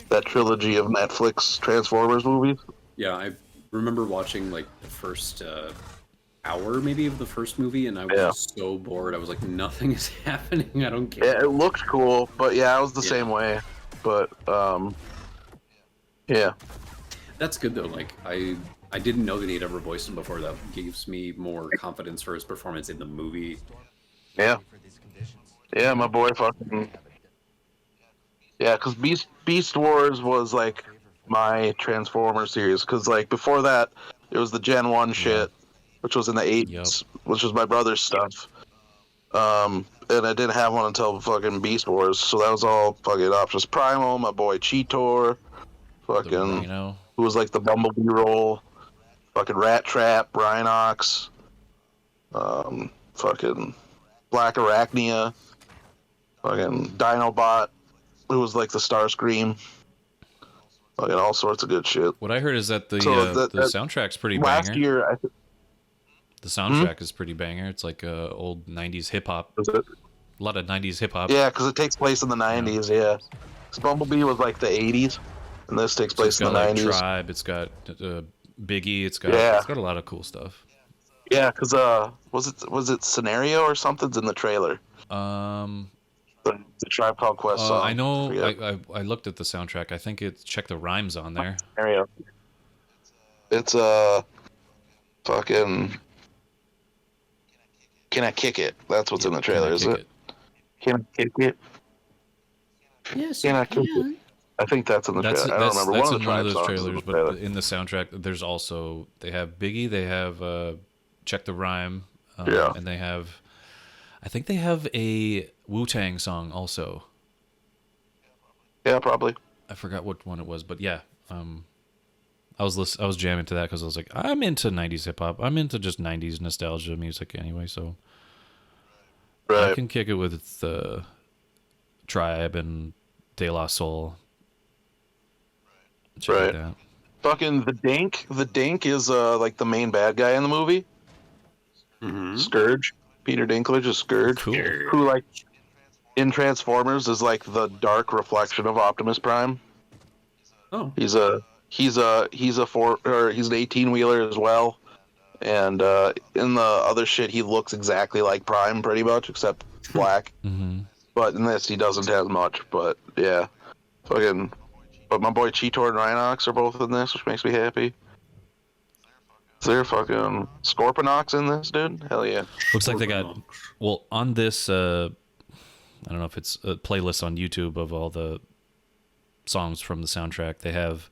That trilogy of Netflix Transformers movies. yeah, I remember watching like the first hour maybe of the first movie, and I was Yeah. so bored. I was like, nothing is happening. I don't care. Yeah, it looked cool, but yeah, I was the Yeah. same way. But yeah. That's good though. Like I didn't know that he'd ever voiced him before. That gives me more confidence for his performance in the movie. Yeah. Yeah, my boy fucking. Yeah, because Beast Wars was like my Transformer series. Because like before that, it was the Gen 1 shit, which was in the 80s, which was my brother's stuff. And I didn't have one until fucking Beast Wars. So that was all fucking Optimus Primal, my boy Cheetor, The fucking, Rhino. who was like the Bumblebee role, fucking Rat Trap, Rhinox, fucking Black Arachnia, fucking Dinobot, who was like the Starscream, fucking all sorts of good shit. What I heard is that the So the that- soundtrack's pretty Last banger. year, I think, The soundtrack is pretty banger. It's like old '90s hip hop. was it? A lot of '90s hip hop. Yeah, because it takes place in the 90s, yeah. 'Cause Bumblebee was like the 80s, and this takes So it's place in got the like 90s. Tribe. It's got Biggie. It's got Yeah. a lot of cool stuff. Yeah, because was it Scenario or something's in the trailer? The Tribe Called Quest song. I know. Forget. I looked at the soundtrack. I think it's Check the Rhymes on there. Scenario. It's fucking. Can I Kick It? That's what's in the trailer, is it? Can I Kick It? Yes, Can I Kick It? I think that's in the That's trailer. I don't remember. that's One of in the one of Tribe those songs is in trailers, the trailer. but in the soundtrack, there's also they have Biggie. They have Check the Rhyme. Yeah. And they have, I think they have a Wu-Tang song also. Yeah, probably. I forgot what one it was, but yeah. I was jamming to that because I was like, I'm into '90s hip hop. I'm into just '90s nostalgia music anyway, so I Right. can kick it with the Tribe and De La Soul. Shit like Right. that. Fucking the Dink. The Dink is like the main bad guy in the movie. Mm-hmm. Scourge. Peter Dinklage is Scourge, Cool. who like in Transformers is like the dark reflection of Optimus Prime. Oh, He's an 18 wheeler as well, and in the other shit he looks exactly like Prime pretty much except black. Mm-hmm. But in this he doesn't have much. But yeah, fucking. But my boy Cheetor and Rhinox are both in this, which makes me happy. Is there fucking Scorponok's in this, dude? Hell yeah. Looks like they got, well, on this, I don't know if it's a playlist on YouTube of all the songs from the soundtrack. They have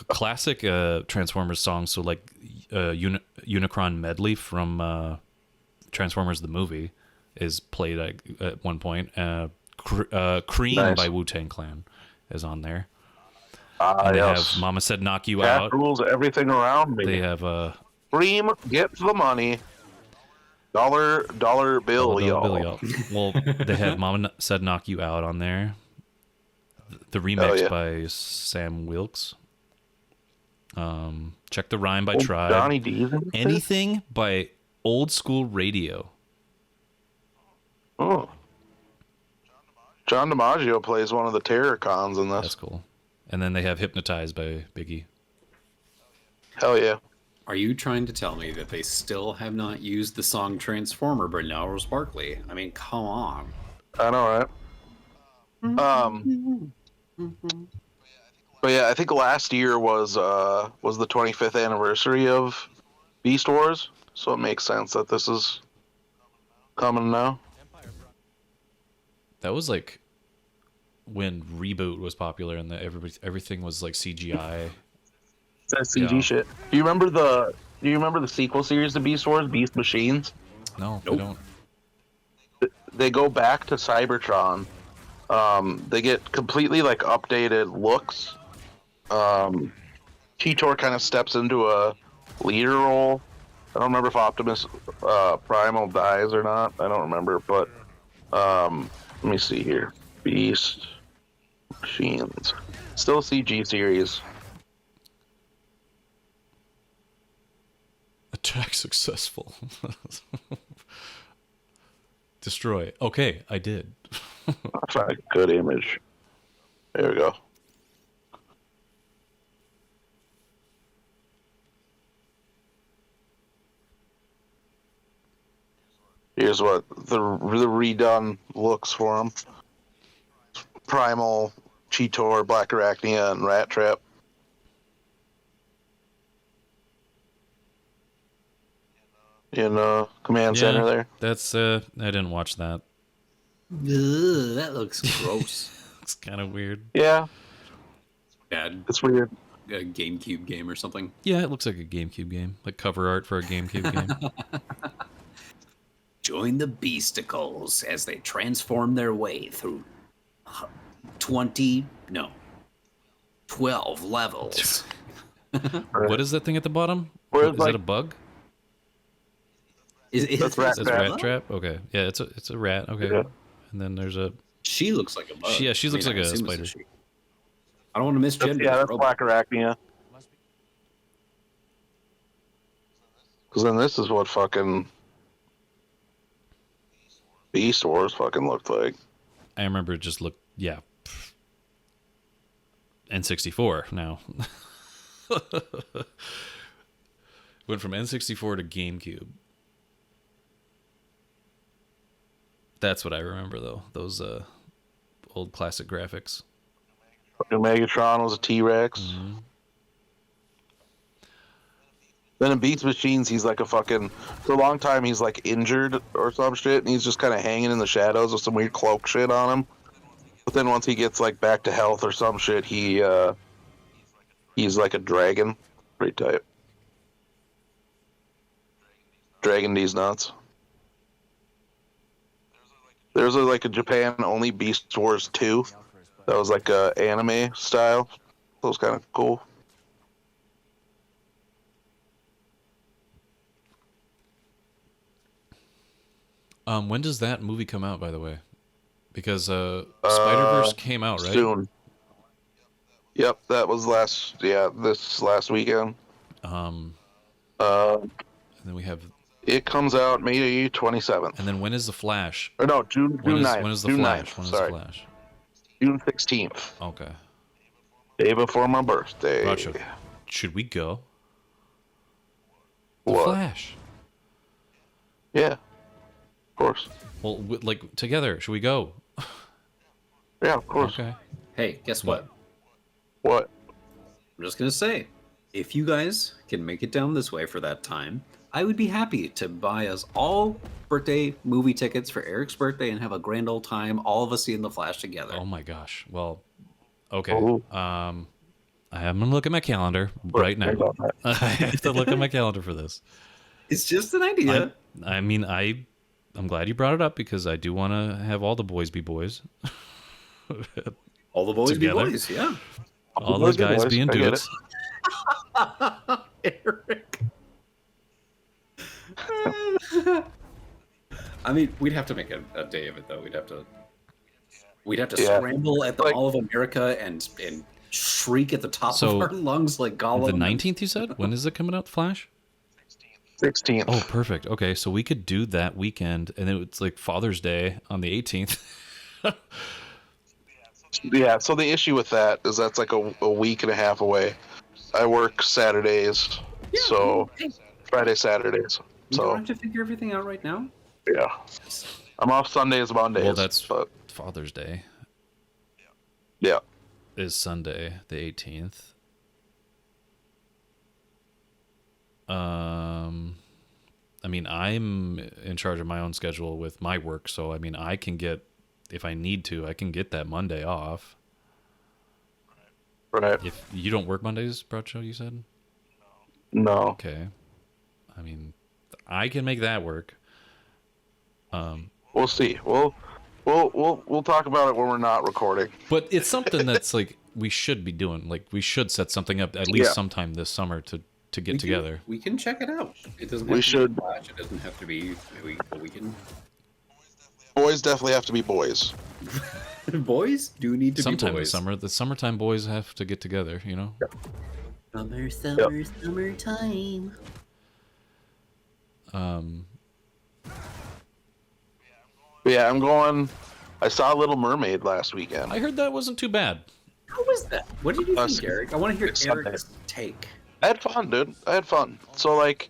classic Transformers songs, so like Unicron medley from Transformers the movie is played at one point. Cream Nice. by Wu-Tang Clan is on there. And They have Mama Said Knock You Cat Out. rules everything around me. They have Cream, get the money. Dollar bill, y'all. Well, they have Mama Said Knock You Out on there. The remix by Sam Wilkes. Check the Rhyme by Tribe. Johnny D's in this? Anything by Old School Radio. Oh. John DiMaggio plays one of the terror cons in this. That's cool. And then they have Hypnotized by Biggie. Hell yeah. are you trying to tell me that they still have not used the song Transformer by Gnarls Barkley? I mean, come on. I know, right? But yeah, I think last year was the 25th anniversary of Beast Wars, so it makes sense that this is coming now. That was like when Reboot was popular and everything was like CGI. That CG Yeah. shit. Do you remember the sequel series to Beast Wars, Beast Machines? No, Nope. I don't. They go back to Cybertron. They get completely like updated looks. Cheetor kind of steps into a leader role. I don't remember if Optimus Primal dies or not. I don't remember, but let me see here. Beast Machines. Still a CG series. Attack successful. Destroy. Okay, I did. That's not a good image. There we go. Here's what the redone looks for him. Primal, Cheetor, Black Arachnia, and Rat Trap. In command center there. That's I didn't watch that. Ugh, that looks gross. It's kind of weird. Yeah, Bad it's weird. GameCube game or something. Yeah, it looks like a GameCube game, like cover art for a GameCube game. Join the Beasticles as they transform their way through 12 levels. What is that thing at the bottom? Where Is it's that like- a bug? That's Rat That's Trap. Rat Trap. Okay, yeah, it's a rat. Okay, Yeah. and then there's a She looks like a bug. Yeah, she looks like I a assume it's spider. she. I don't want to misgender Yeah, the that's robot. Black Arachnia. Because then this is what fucking Beast Wars fucking looked like. I remember it just looked N64 now. Went from N64 to GameCube. That's what I remember though. Those old classic graphics. Fucking Megatron was a T-Rex. Mm-hmm. Then in Beast Machines, he's like a fucking... For a long time, he's like injured or some shit, and he's just kind of hanging in the shadows with some weird cloak shit on him. But then once he gets like back to health or some shit, he's like a dragon. Pretty tight. Dragon D's nuts. There's like a Japan-only Beast Wars 2. That was like a anime style. That was kind of cool. When does that movie come out, by the way? Because Spider-Verse came out, right? Soon. Yep, that was this last weekend. And Uh, then we have It comes out May 27th. And then when is the Flash? Or no, June 9th. When is the June Flash? 9th. When is Sorry. the Flash? June 16th. Okay. Day before my birthday. Gotcha. Should we go? The What? Flash. Yeah. Of course. Well, like together. Should we go? Yeah, of course. Okay. Hey, guess what? What? I'm just gonna say, if you guys can make it down this way for that time, I would be happy to buy us all birthday movie tickets for Eric's birthday and have a grand old time, all of us seeing The Flash together. Oh my gosh. Well, okay. Ooh. I'm gonna look at my calendar right now. I have to look at my calendar for this. It's just an idea. I'm glad you brought it up because I do want to have all the boys be boys. All the boys Together. be boys, yeah. All those guys boys, being I get dudes. Eric. I mean, we'd have to make a day of it, though. We'd have to Yeah. scramble at the Like- Mall of America and shriek at the top So, of our lungs like Gollum. The 19th, you said? When is it coming out, Flash? 16th. Oh, perfect. Okay, so we could do that weekend, and then it's like Father's Day on the 18th. Yeah, so the issue with that is that's like a week and a half away. I work Saturdays, so Hey, Friday, Saturdays. you don't So, have to figure everything out right now. yeah. I'm off Sundays, Mondays. Well, that's but Father's Day yeah. is Sunday, the 18th. I mean, I'm in charge of my own schedule with my work, so I mean, I can get, if I need to, I can get that Monday off. Right. If you don't work Mondays, Bradshaw, you said? No. Okay. I mean, I can make that work. We'll see. We'll talk about it when we're not recording. But it's something that's like we should be doing. Like we should set something up at least Yeah. sometime this summer to get together. We can check it out. It doesn't. We Have to should. Be Flash. It doesn't have to be. We can. Boys definitely have to be boys. Boys do need to Sometime be this boys. summer, the summertime boys have to get together. You know. Summertime. Yeah, I'm going. I saw Little Mermaid last weekend. I heard that wasn't too bad. How was that? What did you Us- think, Eric? I want to hear it's Eric's take. I had fun, dude. I had fun. So like,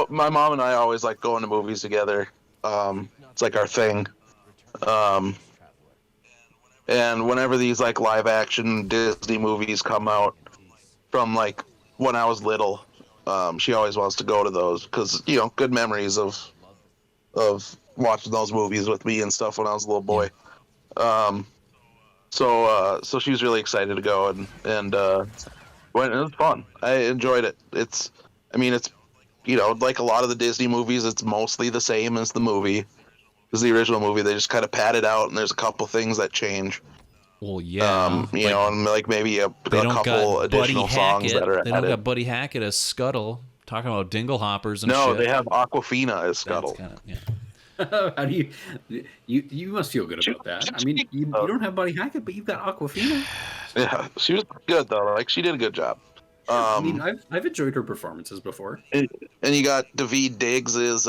my mom and I always like going to movies together. It's like our thing. And whenever these like live action Disney movies come out from like when I was little, she always wants to go to those because good memories of watching those movies with me and stuff when I was a little boy. So she was really excited to go and went. It was fun. I enjoyed it. It's like a lot of the Disney movies, it's mostly the same as the movie. Because the original movie, they just kind of pad it out, and there's a couple things that change. Well, yeah. And like maybe a they don't couple got additional Buddy songs Hackett. that are They don't added. got Buddy Hackett as Scuttle talking about dinglehoppers and No, shit. they have Aquafina as That's Scuttle. kinda- yeah. How do you must feel good about that. I mean, you don't have Buddy Hackett, but you've got Aquafina. Yeah, she was good though. Like she did a good job. I mean, I've enjoyed her performances before. And you got Daveed Diggs is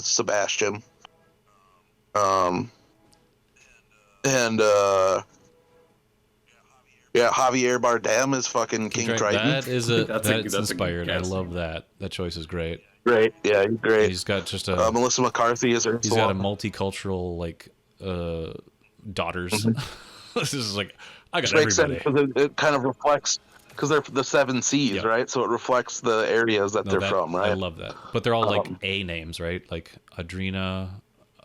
Sebastian. Javier Bardem is fucking King Triton. That is That's a that's good inspired. I casting. love that. That choice is great. Great, yeah, he's great. He's got just a Melissa McCarthy is her. he's got a multicultural like daughters. This is like I got Which makes everybody. sense because it kind of reflects because they're the seven C's, Yeah. right? So it reflects the areas that No, they're that- from, right? I love that. But they're all like Um, A names, right? Like Adrena,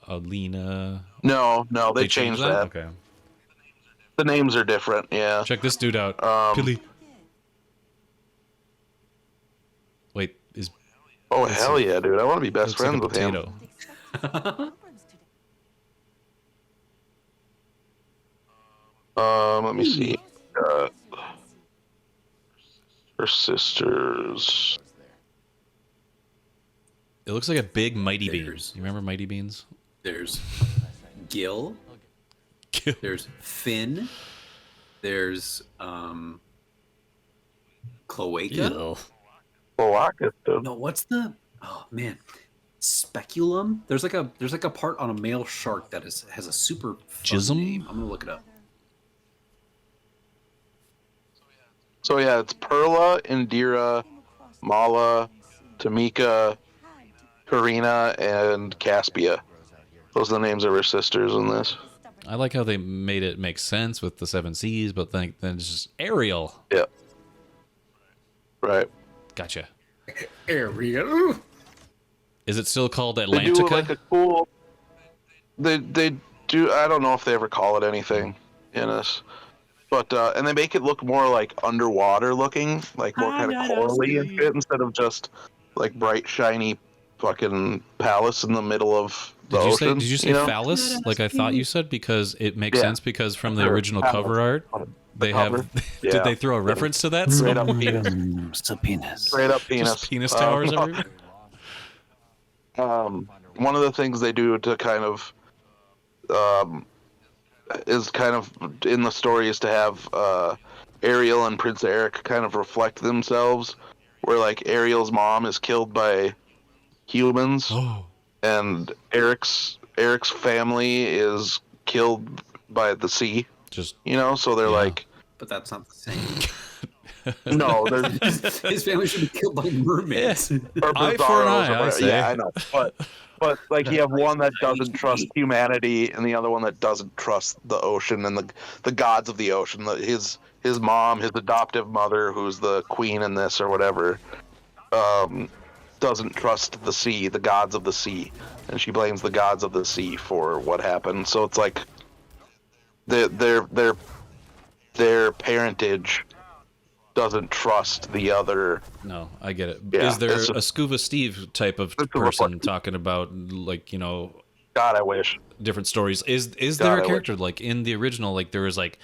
Alina. No, they changed changed that. Okay. The names are different. Yeah. Check this dude out. Billy. Wait, is Oh hell yeah, dude! I want to be best looks like friends a with him. potato. Let me see. Her sisters. It looks like a big Mighty There's- Beans. You remember Mighty Beans? There's Gil. There's Finn. There's Cloaca. Ew. Cloacus, dude. No, what's the Oh man, speculum. There's like a part on a male shark that has a super fun Jism? name. I'm gonna look it up. So yeah, it's Perla, Indira, Mala, Tamika, Karina, and Caspia. Those are the names of her sisters in this. I like how they made it make sense with the seven seas, but then it's just Ariel. Yeah. Right. Gotcha. Ariel. Is it still called They Atlantica? do like a cool. They do. I don't know if they ever call it anything in this, but and they make it look more like underwater looking, like more kind of corally and shit, instead of just like bright shiny fucking palace in the middle of the ocean. Did you say you know? phallus? Like I thought you said, because it makes Yeah. sense because from the Sure, original phallus. cover art, they cover. have. Yeah. Did they throw a reference to that? Straight up penis. It's a penis. Straight up penis. Just penis towers everywhere. One of the things they do to kind of is kind of in the story is to have Ariel and Prince Eric kind of reflect themselves, where like Ariel's mom is killed by humans, Oh. and Eric's family is killed by the sea. Just You know, so they're Yeah. like, But that's not the same. no, they're His family should be killed by mermaids. or Eye for an bizarros eye, or I whatever. say. Yeah, I know. But like you have one that doesn't trust humanity, and the other one that doesn't trust the ocean and the gods of the ocean. His mom, his adoptive mother, who's the queen in this or whatever, doesn't trust the sea, the gods of the sea, and she blames the gods of the sea for what happened. So it's like their parentage doesn't trust the other. no, I get it. Yeah, Is there it's a Scuba Steve type of it's a person reflection. talking about like God, I wish. different stories? Is God, there I a wish. character like in the original? Like there was like,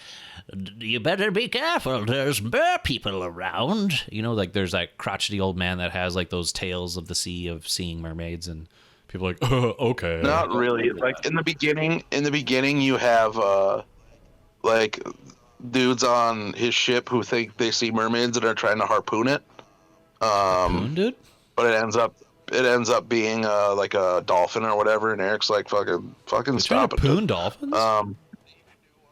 You better be careful. There's bear people around. like there's that crotchety old man that has like those tales of the sea of seeing mermaids, and people are like, oh, okay. Not really. Like in the beginning, you have like dudes on his ship who think they see mermaids and are trying to harpoon it. Wounded? But it ends up being like a dolphin or whatever, and Eric's like fucking Trying stop to it. poon dolphins?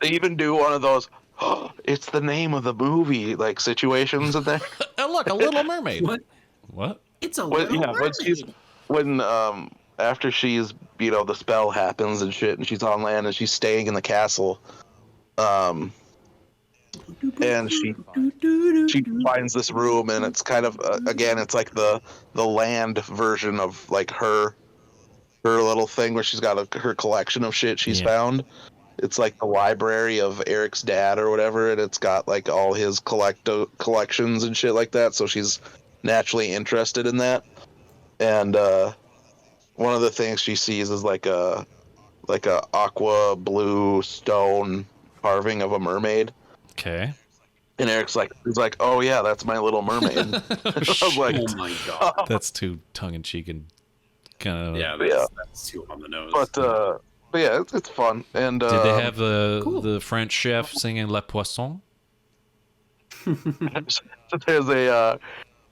They even do one of those. Oh, it's the name of the movie, like situations in there. Oh, look, a Little Mermaid. What? What? It's a When, little yeah, when after she's the spell happens and shit, and she's on land and she's staying in the castle, and she finds this room, and it's kind of again, it's like the land version of like her little thing where she's got her collection of shit she's Yeah. found. It's like the library of Eric's dad or whatever, and it's got like all his collections and shit like that. So she's naturally interested in that. And one of the things she sees is like a aqua blue stone carving of a mermaid. Okay. And Eric's like, he's like, oh yeah, that's my Little Mermaid. I was like, Oh my god. That's too tongue-in-cheek and kind of... Yeah, Yeah. that's too on the nose. but yeah, it's fun. And Did they have Cool. the French chef singing Le Poisson? there's a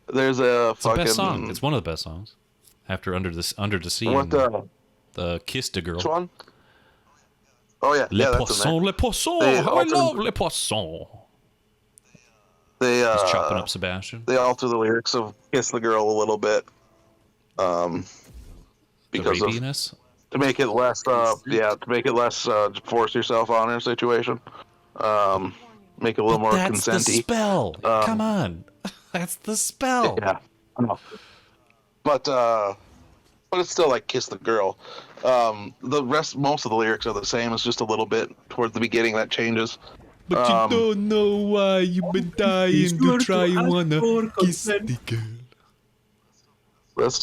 It's the fucking best song. It's one of the best songs. After Under the Sea what and the Kiss the Girl. which one? Oh yeah, Le yeah, that's in Poisson, there. Le Poisson. They How I altered- love Le Poisson. They He's chopping up Sebastian. they alter the lyrics of "Kiss the Girl" a little bit, The because of rapiness. to make it less force yourself on her situation. Make it a little more That's the consenty. spell. Come on. That's the spell. Yeah, I know. But it's still like "Kiss the Girl." Most of the lyrics are the same. It's just a little bit towards the beginning that changes. But you don't know why you've been dying to try and wanna kiss the girl. That's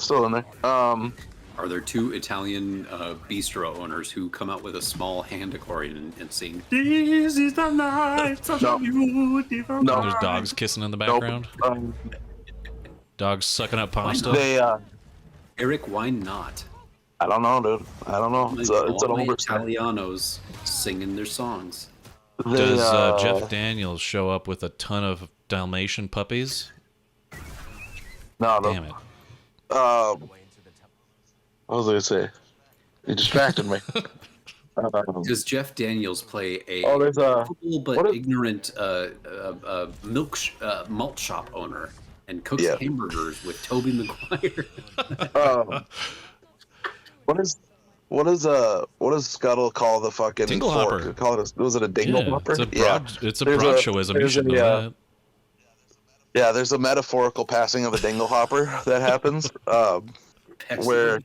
still in there. Are there two Italian bistro owners who come out with a small hand accordion and sing, "This is the night, such No. a beautiful No. There's night"? dogs kissing in the Nope. background. Um, Dogs sucking up pasta. they Eric, why not? I don't know, dude. I don't know. It's All an my older Italianos singing their songs. Does Jeff Daniels show up with a ton of Dalmatian puppies? No, Damn it. What was I gonna say? You distracted me. Does Jeff Daniels play a Oh, there's a capable but ignorant malt shop owner and cooks hamburgers with Toby Maguire? What does Scuttle call the fucking Dingle fork? hopper. Call it was it a dingle hopper? It's a broad-showism. You should know that. Yeah, there's a metaphorical passing of a dingle hopper that happens. Where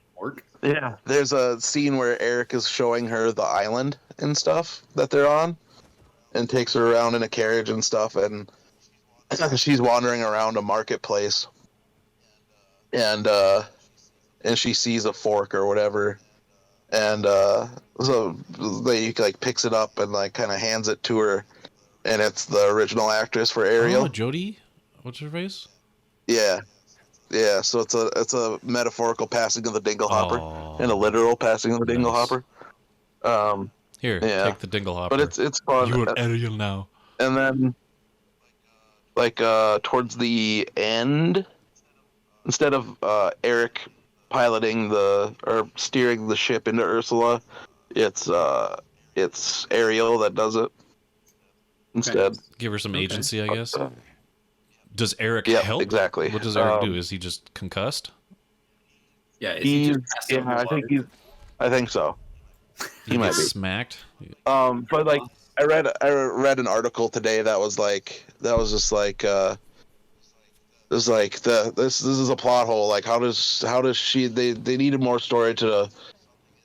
there's a scene where Eric is showing her the island and stuff that they're on, and takes her around in a carriage and stuff, and she's wandering around a marketplace, and she sees a fork or whatever, and so they like picks it up and like kind of hands it to her, and it's the original actress for Ariel. Oh, Jodie, what's her face? Yeah. Yeah, so it's a metaphorical passing of the dingle hopper and a literal passing of the dingle hopper. Here, take the dingle hopper. But it's fun. You're Ariel now. And then, like towards the end, instead of Eric piloting or steering the ship into Ursula, it's Ariel that does it instead. Give her some agency, I guess. Does Eric Yeah, help? exactly. What does Eric do? Is he just concussed? Yeah, I think so. He might gets be smacked. But like I read an article today that was just like this is a plot hole. Like how does she they needed more story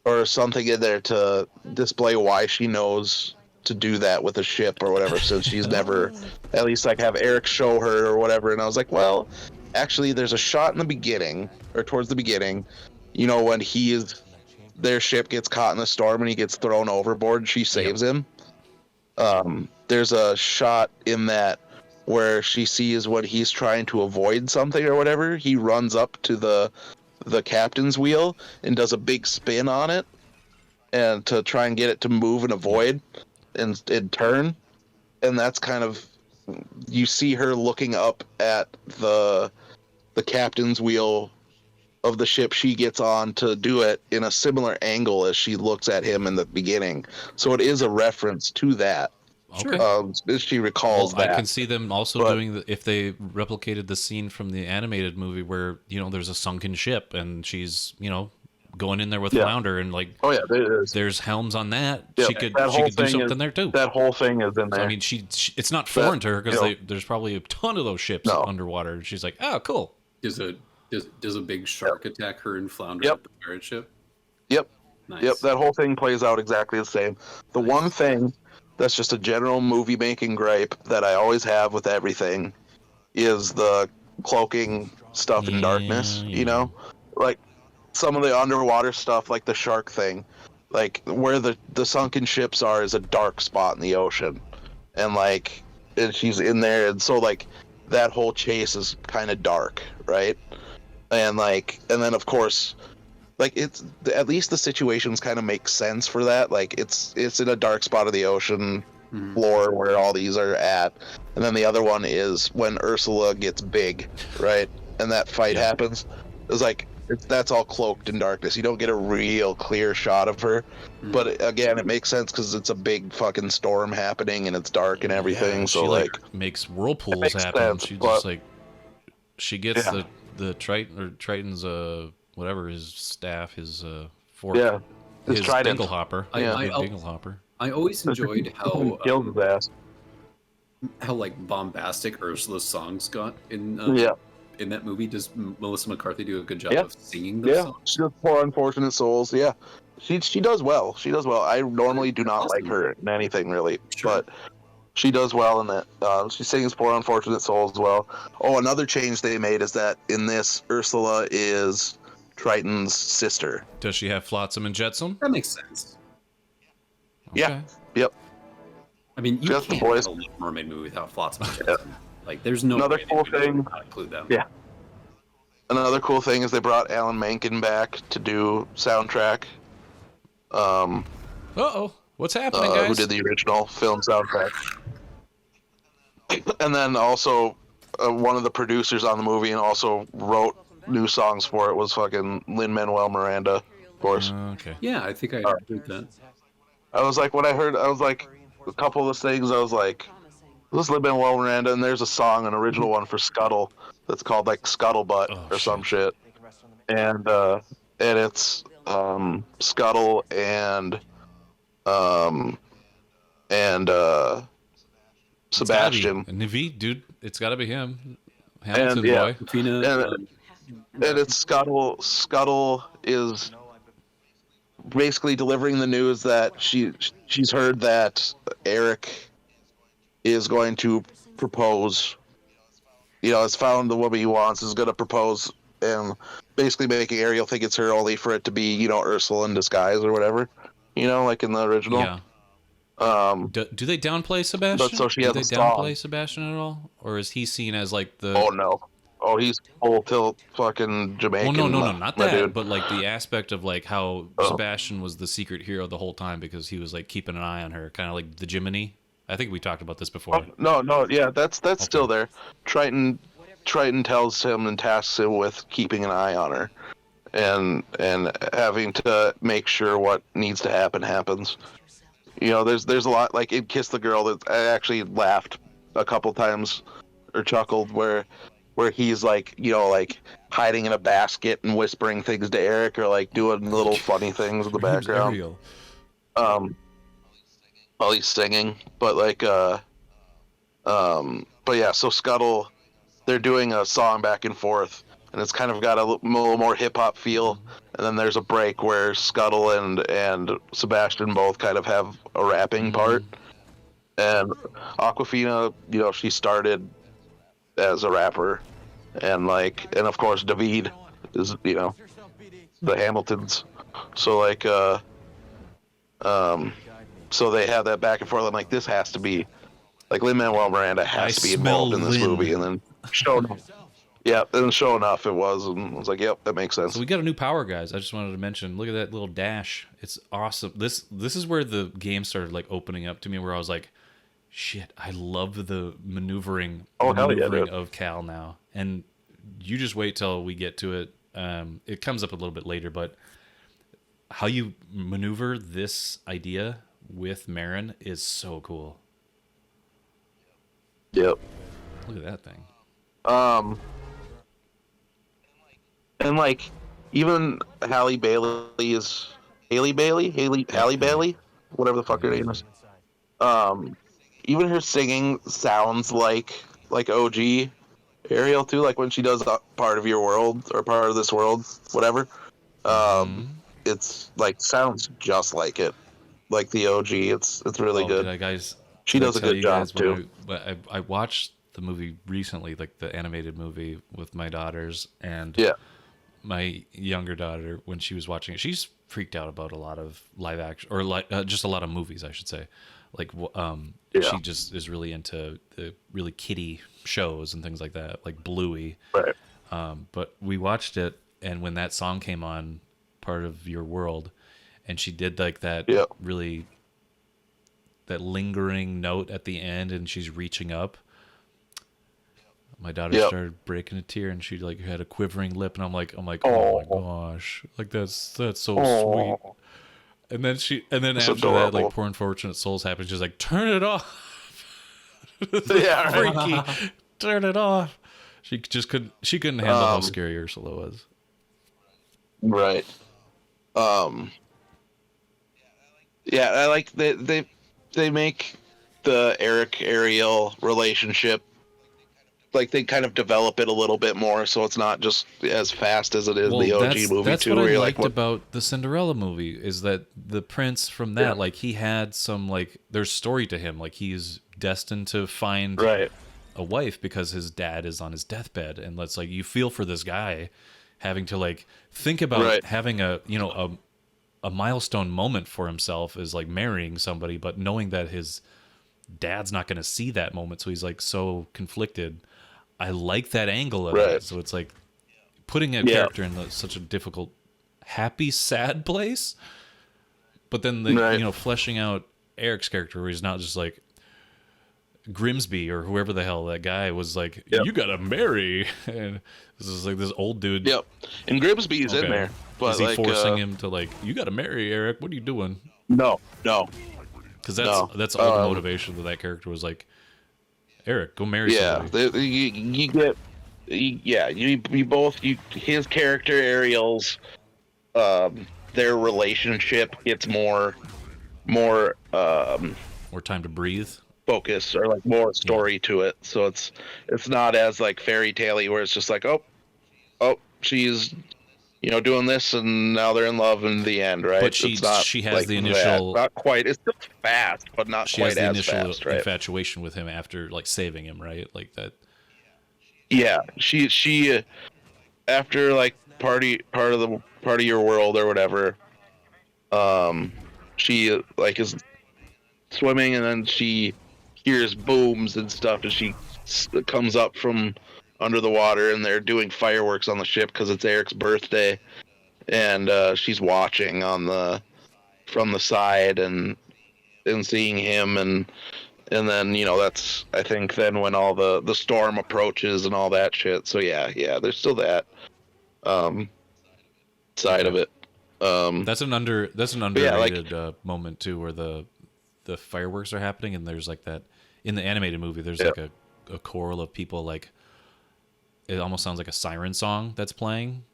or something in there to display why she knows to do that with a ship or whatever, since she's never at least like have Eric show her or whatever. And I was like, well, actually there's a shot in the beginning or towards the beginning, when their ship gets caught in the storm and he gets thrown overboard, she saves him. There's a shot in that where she sees when he's trying to avoid something or whatever, he runs up to the captain's wheel and does a big spin on it and to try and get it to move and avoid and turn, and that's kind of, you see her looking up at the captain's wheel of the ship she gets on to do it in a similar angle as she looks at him in the beginning, so it is a reference to that. If she recalls that. I can see them also doing if they replicated the scene from the animated movie where there's a sunken ship and she's going in there with Flounder and like there's helms on that. She could do something there too. That whole thing is in there. So, I mean, she it's not foreign to her because there's probably a ton of those ships underwater. And she's like, oh, cool. Does a big shark attack her and Flounder at the pirate ship? Yep. Nice. Yep. That whole thing plays out exactly the same. The one thing that's just a general movie making gripe that I always have with everything is the cloaking stuff in darkness. Like some of the underwater stuff, like the shark thing, like where the sunken ships are is a dark spot in the ocean, and she's in there, and so like that whole chase is kind of dark, right? And then of course, like it's at least the situations kind of make sense for that. Like it's in a dark spot of the ocean floor where all these are at, and then the other one is when Ursula gets big, right? And that fight happens. It's like that's all cloaked in darkness. You don't get a real clear shot of her, but again, it makes sense because it's a big fucking storm happening and it's dark and everything. So she like makes whirlpools happen. Sense, She just like she gets the Triton's whatever his staff, his fork, his dingle hopper, dingle hopper. I always enjoyed how killed his ass. How like bombastic Ursula's songs got in that movie. Does Melissa McCarthy do a good job of singing those songs? She does Poor Unfortunate Souls. Yeah, she does well. She does well. I normally do not like her in anything really, but she does well in that. She sings Poor Unfortunate Souls well. Oh, another change they made is that in this, Ursula is Triton's sister. Does she have Flotsam and Jetsam? That makes sense. Okay. Yeah. Yep. I mean, you Just can't the boys. have a Little Mermaid movie without Flotsam and Jetsam. Like, there's no Another way cool they would thing. not include them. Yeah. Another cool thing is they brought Alan Menken back to do soundtrack. What's happening, guys? Who did the original film soundtrack? And then also one of the producers on the movie and also wrote new songs for it was fucking Lin-Manuel Miranda, of course. Okay. Yeah, I think I heard that. I was like, when I heard, I was like, a couple of things, I was like, this is Lin-Manuel Miranda, and there's a song, an original one for Scuttle, that's called like Scuttlebutt Oh, or some shit. shit, and it's Scuttle um and Sebastian, Naveed, dude. It's got to be him. and Hamilton yeah, boy. Fina, and it's Scuttle. Scuttle is basically delivering the news that she's heard that Eric is going to propose. Has found the woman he wants, is going to propose, and basically making Ariel think it's her, only for it to be Ursula in disguise or whatever. Like in the original. Yeah. Do they downplay Sebastian? But so she do has they a song. downplay Sebastian at all, or is he seen as like the? Oh no! Oh, he's full tilt fucking Jamaican. Well, no, not my that. dude. But like the aspect of like how Oh. Sebastian was the secret hero the whole time because he was like keeping an eye on her, kind of like the Jiminy. I think we talked about this before. No, yeah, that's still there. Triton tells him and tasks him with keeping an eye on her, and having to make sure what needs to happen happens. There's a lot, like in Kiss the Girl, that I actually laughed a couple times or chuckled where he's like like hiding in a basket and whispering things to Eric, or like doing little funny things in the Her name's background. Ariel. While he's singing, but like but yeah, so Scuttle, they're doing a song back and forth, and it's kind of got a little more hip hop feel, and then there's a break where Scuttle and Sebastian both kind of have a rapping part, and Aquafina, she started as a rapper, and of course David is the Hamiltons, so like so they have that back and forth. I'm like, this has to be like Lin-Manuel Miranda has to be involved in this movie, and then sure enough, sure enough it was, and I was like, yep, that makes sense. So we got a new power, guys. I just wanted to mention. Look at that little dash. It's awesome. This is where the game started like opening up to me, where I was like, shit, I love the maneuvering of Cal now. And you just wait till we get to it. It comes up a little bit later, but how you maneuver this idea with Marin is so cool. Yep. Look at that thing. And like even Halle Bailey, whatever the fuck her name is. Even her singing sounds like OG Ariel too, like when she does part of your world or part of this world, whatever. It's like sounds just like it, like the OG. It's really good. She does a good job too. But I watched the movie recently, like the animated movie with my daughters, and my younger daughter, when she was watching it, she's freaked out about a lot of live action, or just a lot of movies, I should say. Like she just is really into the really kiddie shows and things like that, like Bluey. Right. But we watched it, and when that song came on, Part of Your World, and she did like that really that lingering note at the end, and she's reaching up. My daughter started breaking a tear, and she like had a quivering lip, and I'm like, oh my gosh, like that's so sweet. And then after adorable. that, like Poor Unfortunate Souls happened, she's like, turn it off. Yeah, freaky. Turn it off. She couldn't handle how scary Ursula was. Right. Yeah, I like they make the Eric Ariel relationship, like they kind of develop it a little bit more, so it's not just as fast as it is the OG movie. That's too. What I where liked like, about the Cinderella movie is that the prince from that, like he had some like there's story to him, like he's destined to find a wife because his dad is on his deathbed, and let's like you feel for this guy having to like think about having a milestone moment for himself is like marrying somebody, but knowing that his dad's not going to see that moment, so he's like so conflicted. I like that angle of it. So it's like putting a character in such a difficult, happy, sad place, but then fleshing out Eric's character, where he's not just like Grimsby or whoever the hell that guy was like, Yep. you gotta marry. And this is like this old dude. Yep. And Grimsby's in there, but is he like forcing him to like, you gotta marry, Eric? What are you doing? no. Because No. that's all the motivation of that character was like, Eric, go marry Yeah, somebody. you get, you both, his character Ariel's, their relationship gets more More time to breathe. focus or like more story to it. So it's not as like fairy tale-y where it's just like, oh, she's doing this and now they're in love in the end, right? But It's not she has like the initial that. Not quite. It's still fast, but not she has quite the as initial fast, right? infatuation with him after like saving him, right? Like that. Yeah, she after like part of your world or whatever, she like is swimming and then she hears booms and stuff and she comes up from under the water and they're doing fireworks on the ship because it's Eric's birthday, and she's watching from the side and seeing him and then that's I think then when all the storm approaches and all that shit. So yeah, there's still that side of it. That's an underrated yeah, like, moment too, where the fireworks are happening and there's like that in the animated movie. There's like a choral of people, like it almost sounds like a siren song that's playing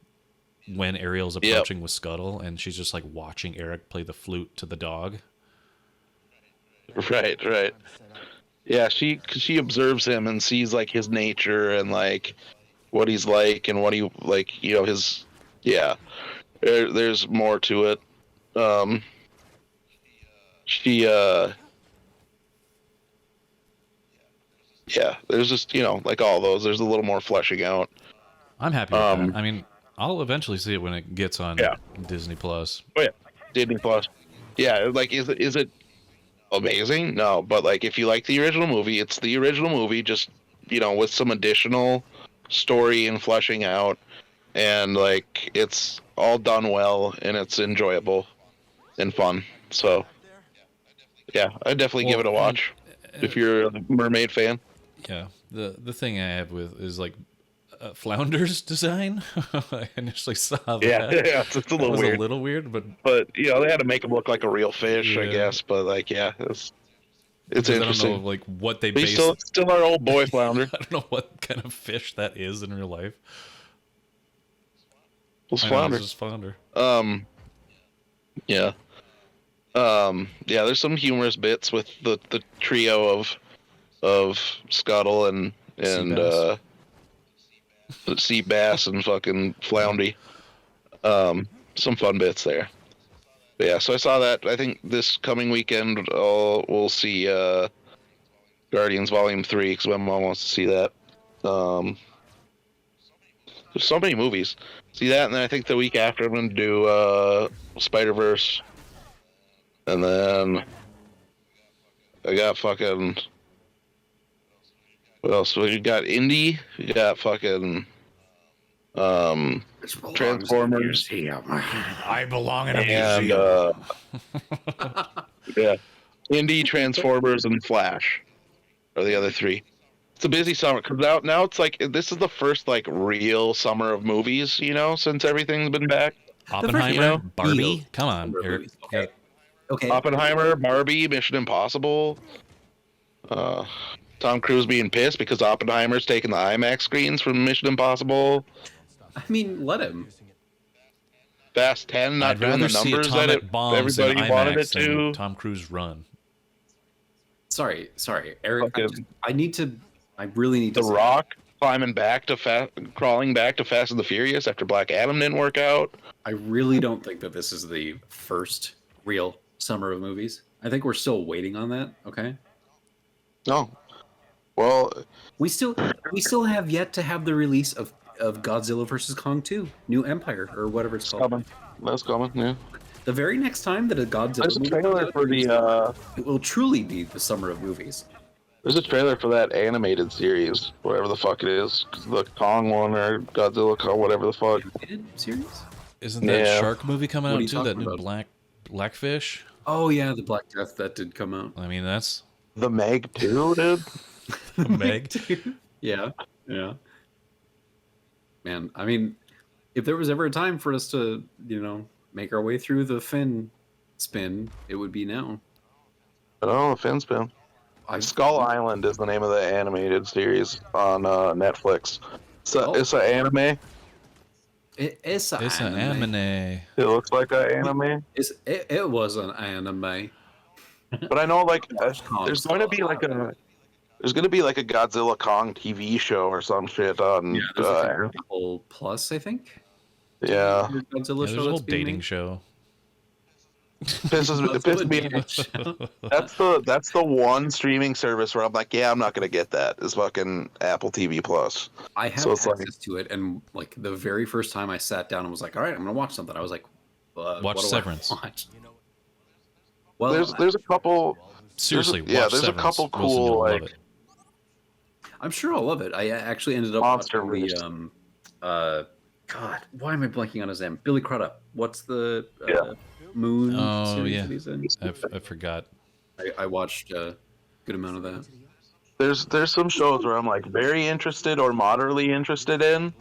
when Ariel's approaching with Scuttle, and she's just like watching Eric play the flute to the dog. Right. Yeah, she observes him and sees like his nature and like what he's like and what he like, his there's more to it. She there's just like all those. There's a little more fleshing out. I'm happy with that. I mean, I'll eventually see it when it gets on Disney Plus. Oh yeah, Disney Plus. Yeah, like is it amazing? No, but like if you like the original movie, it's the original movie, just with some additional story and fleshing out, and like it's all done well and it's enjoyable and fun. So yeah, I'd definitely give it a watch if you're a mermaid fan. Yeah, the thing I have with is like Flounder's design. I initially saw that. Yeah, it's a little weird. A little weird, but they had to make him look like a real fish, I guess. But like, it's interesting. I don't know like what they He's base. still our old boy Flounder. I don't know what kind of fish that is in real life. It's Flounder. It's just Flounder. Yeah. There's some humorous bits with the trio of Scuttle and sea bass and fucking Floundy. Some fun bits there. But yeah, so I saw that. I think this coming weekend we'll see Guardians Volume 3 because my mom wants to see that. There's so many movies. See that, and then I think the week after I'm going to do Spider-Verse. And then I got fucking... What else? Well, you got Indy. You got fucking Transformers. I belong in a And museum. Indy, Transformers, and Flash are the other three. It's a busy summer because now it's like this is the first like real summer of movies, since everything's been back. Oppenheimer, Barbie. Come on, Eric. Okay. Oppenheimer, Barbie, Mission Impossible. Tom Cruise being pissed because Oppenheimer's taking the IMAX screens from Mission Impossible. I mean, let him. Fast 10 not I'd doing rather the see numbers that atomic bombs in everybody wanted it IMAX than to. Tom Cruise run. Sorry, Eric. Fucking I really need to. The Rock crawling back to Fast and the Furious after Black Adam didn't work out. I really don't think that this is the first real summer of movies. I think we're still waiting on that. Okay. No. Well, We still have yet to have the release of Godzilla vs. Kong 2, New Empire, or whatever it's called. that's coming. Yeah. The very next time that a Godzilla There's a movie trailer comes for out, the. it will truly be the summer of movies. There's a trailer for that animated series, whatever the fuck it is, the Kong one or Godzilla Kong, whatever the fuck. Animated series? Isn't that Yeah. shark movie coming What are out you too? That talking new about? Blackfish. Oh yeah, the Black Death that did come out. I mean, that's The Meg too, dude. Meg. Yeah, yeah. Man, I mean, if there was ever a time for us to, make our way through the Finn spin, it would be now. Oh, Finn spin. Skull Island is the name of the animated series on Netflix. It's an anime. It's an It's an anime. anime. It looks like an anime. It was an anime. But I know, like, Kong there's Skull going to be like a Godzilla Kong TV show or some shit on. Yeah, there's like a Apple Plus, I think. Yeah. Godzilla Yeah, show there's a whole that's being dating made. show. Pisses me off. That's the one streaming service where I'm like, yeah, I'm not gonna get that. Is fucking Apple TV Plus. I have So it's like- access to it, and like the very first time I sat down and was like, "All right, I'm gonna watch something," I was like, Watch what do I Severance. watch? Well, There's a couple. Seriously, there's watch a Severance. couple Wilson, cool, you'll love like- it. I'm sure I'll love it. I actually ended up Monster watching the God, why am I blanking on his name? Billy Crudup. What's the Moon Oh, series yeah. that he's in? I forgot. I watched a good amount of that. There's some shows where I'm like very interested or moderately interested in,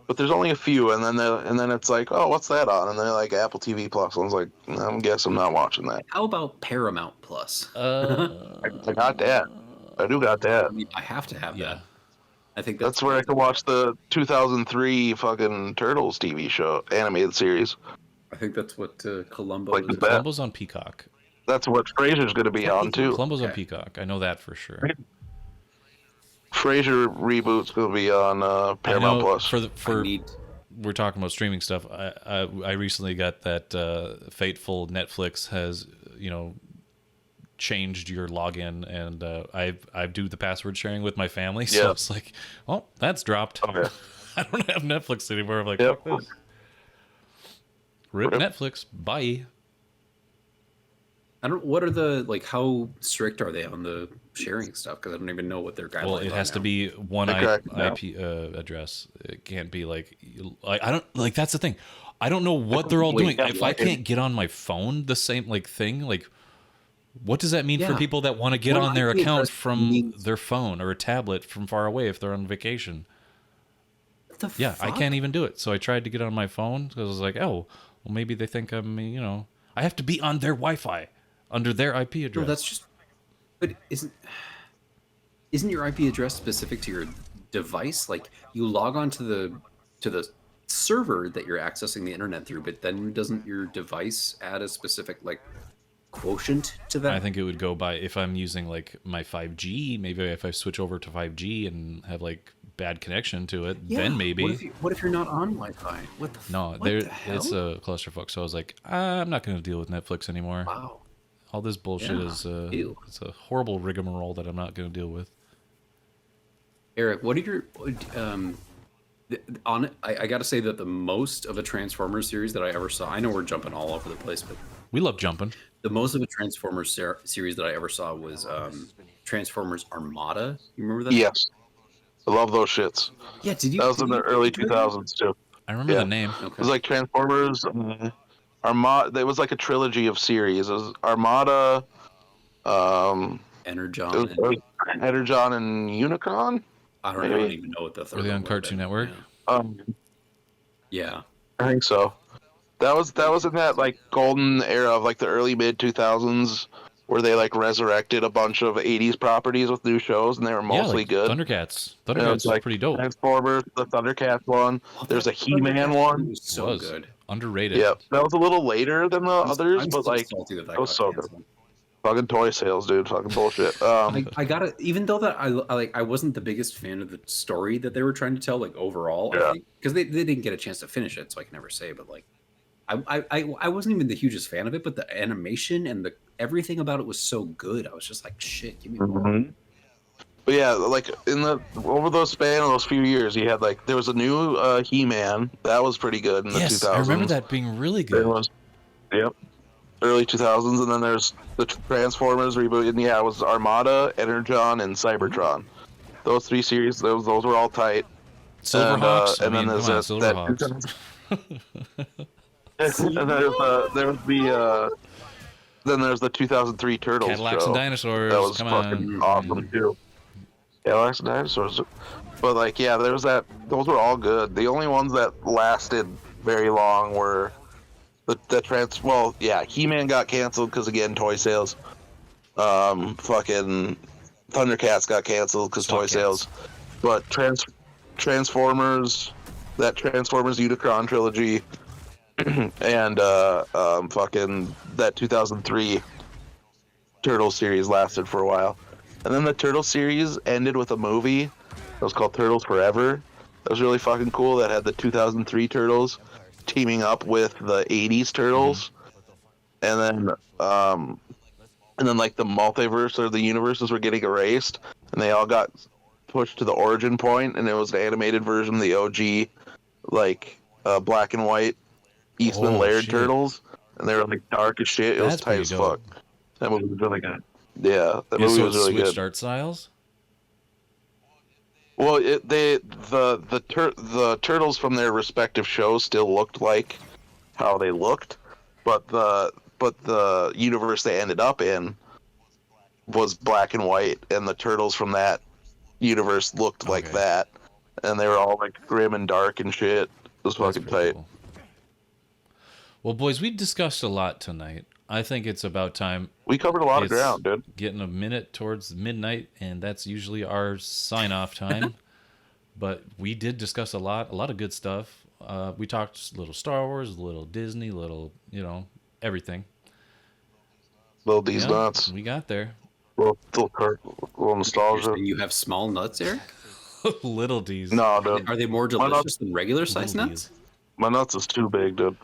but there's only a few, and then it's like, oh, what's that on? And they're like Apple TV Plus. I was like, I guess I'm not watching that. How about Paramount Plus? I got that. I do got that. I mean, I have to have Yeah. that. I think That's where I can watch the 2003 fucking Turtles TV show animated series. I think that's what Columbo Like is. that. Columbo's on Peacock. That's what Frasier's going to be on too. Columbo's on Okay. Peacock. I know that for sure. Frasier reboot's going to be on I Paramount know Plus. we're talking about streaming stuff. I recently got that fateful Netflix has changed your login, and I do the password sharing with my family. So Yeah. it's like, oh, that's dropped. Oh, yeah. I don't have Netflix anymore. I'm like, Yep. fuck this. Rip Rip. Netflix. Bye. I don't. What are the how strict are they on the sharing stuff? Because I don't even know what their guidelines. Well, it has are to now. be one Okay, IP address. It can't be I don't like. That's the thing. I don't know what they're all Wait, doing. If I can't get on my phone, the same thing. Like, what does that mean for Yeah. people that want to get One on their IP account address from means- their phone or a tablet from far away if they're on vacation? What the Yeah, I fuck? can't even do it. So I tried to get on my phone because I was like, oh, well, maybe they think I'm, I have to be on their Wi-Fi under their IP address. No, that's just. But isn't your IP address specific to your device? Like you log on to the server that you're accessing the internet through, but then doesn't your device add a specific quotient to that? I think it would go by if I'm using my 5G. Maybe if I switch over to 5G and have bad connection to it, then maybe. What if you're not on Wi-Fi? What the? No, what there the hell? it's a clusterfuck. So I was like, I'm not going to deal with Netflix anymore. Wow. All this bullshit Yeah. is Ew. it's a horrible rigmarole that I'm not going to deal with. Eric, what are your I got to say that the most of a Transformers series that I ever saw. I know we're jumping all over the place, but We love jumping. the most of a Transformers series that I ever saw was Transformers Armada. You remember that? Yes. I love those shits. Yeah. Did you? That was in did the you early enjoy that? 2000s too. I remember Yeah. the name. It was like Transformers, Armada. It was like a trilogy of series. It was Armada, Energon. it was Energon and Unicron. I don't even know what the third. Were they on one was, Cartoon but, Network? Yeah. I think so. That was in that golden era of the early mid 2000s where they resurrected a bunch of 80s properties with new shows and they were mostly good. Thundercats. And it Thundercats was pretty dope. Transformers, the Thundercats one. There's a That He-Man Thundercats one. was so Was. good. Underrated. Yeah, that was a little later than the others, I'm but still salty that that was got so good. canceled. Fucking toy sales, dude. Fucking bullshit. I gotta, even though that I wasn't the biggest fan of the story that they were trying to tell, overall, Yeah. because they didn't get a chance to finish it, so I can never say. But I wasn't even the hugest fan of it, but the animation and everything about it was so good. I was just like, shit, give me more. Mhm. But yeah, over the span of those few years, you had there was a new He-Man that was pretty good in the Yes, 2000s. I remember that being really There good. was, yep, early 2000s, and then there's the Transformers reboot, and yeah, it was Armada, Energon, and Cybertron. Those three series, those were all tight. Silverhawks. And then there's Silverhawks. and then there was the Then there's the 2003 Turtles Cadillacs show. and dinosaurs. That was Come fucking on. awesome too. Cadillacs and dinosaurs. But like, yeah, there was that. Those were all good. The only ones that lasted very long were Well, yeah, He-Man got canceled because again, toy sales. Fucking Thundercats got canceled because toy Swat sales. But Transformers, that Transformers Unicron trilogy, and fucking that 2003 Turtle series lasted for a while. And then the Turtle series ended with a movie that was called Turtles Forever. That was really fucking cool. That had the 2003 Turtles teaming up with the 80s Turtles. And then like the multiverse or the universes were getting erased, and they all got pushed to the origin point, and it was an animated version of the OG, like black and white Eastman Laird shit. Turtles, and they were like dark as shit. It was That's tight pretty as dope. fuck. That movie was really good. Yeah, that Yeah, movie so was it really switched good. art styles. Well, the turtles from their respective shows still looked like how they looked, but the universe they ended up in was black and white, and the turtles from that universe looked like Okay. that, and they were all like grim and dark and shit. It was That's fucking pretty tight. cool. Well, boys, we discussed a lot tonight. I think it's about time. We covered a lot of It's ground, dude. getting a minute towards midnight, and that's usually our sign-off time. But we did discuss a lot of good stuff. We talked a little Star Wars, a little Disney, little, everything. Little D's Yeah, nuts. we got there. Little nostalgia. You have small nuts, Eric? Little D's. No, dude. Are they more Why not? delicious than regular size Little nuts? D's. My nuts is too big, dude.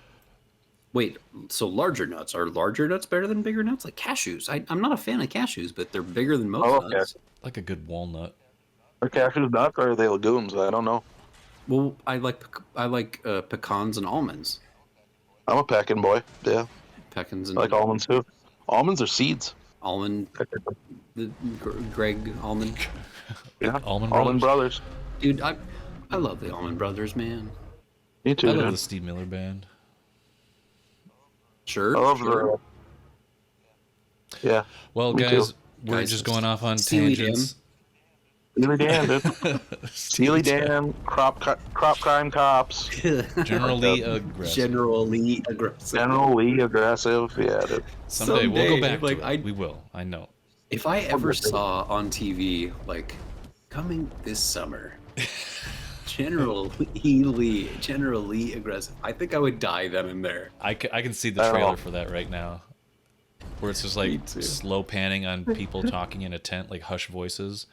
Wait, so larger nuts. Are larger nuts better than bigger nuts? Like cashews. I'm not a fan of cashews, but they're bigger than most Oh, okay. nuts. Like a good walnut. Are cashews nuts or are they legumes? I don't know. Well, I like pecans and almonds. I'm a peckin' boy. Yeah, Pecans I and like almonds too. Almonds are seeds. almond. Greg almond. Yeah, Almond Brothers. Dude, I love the Almond Brothers, man. Me too, I love dude. the Steve Miller Band. Sure. I love sure. the. Yeah. Well, Me guys, too. we're Guys, just going off on Steely tangents. Steely Dan, dude. Steely Dan, crop crime cops. Generally aggressive. Generally aggressive. Generally aggressive. Yeah, dude. Someday we'll go back like, to it. We will. I know. If I ever saw on TV, like, coming this summer, generally aggressive, I think I would die then and there. I can see the I don't trailer know. for that right now. Where it's just like too. slow panning on people talking in a tent, like hush voices.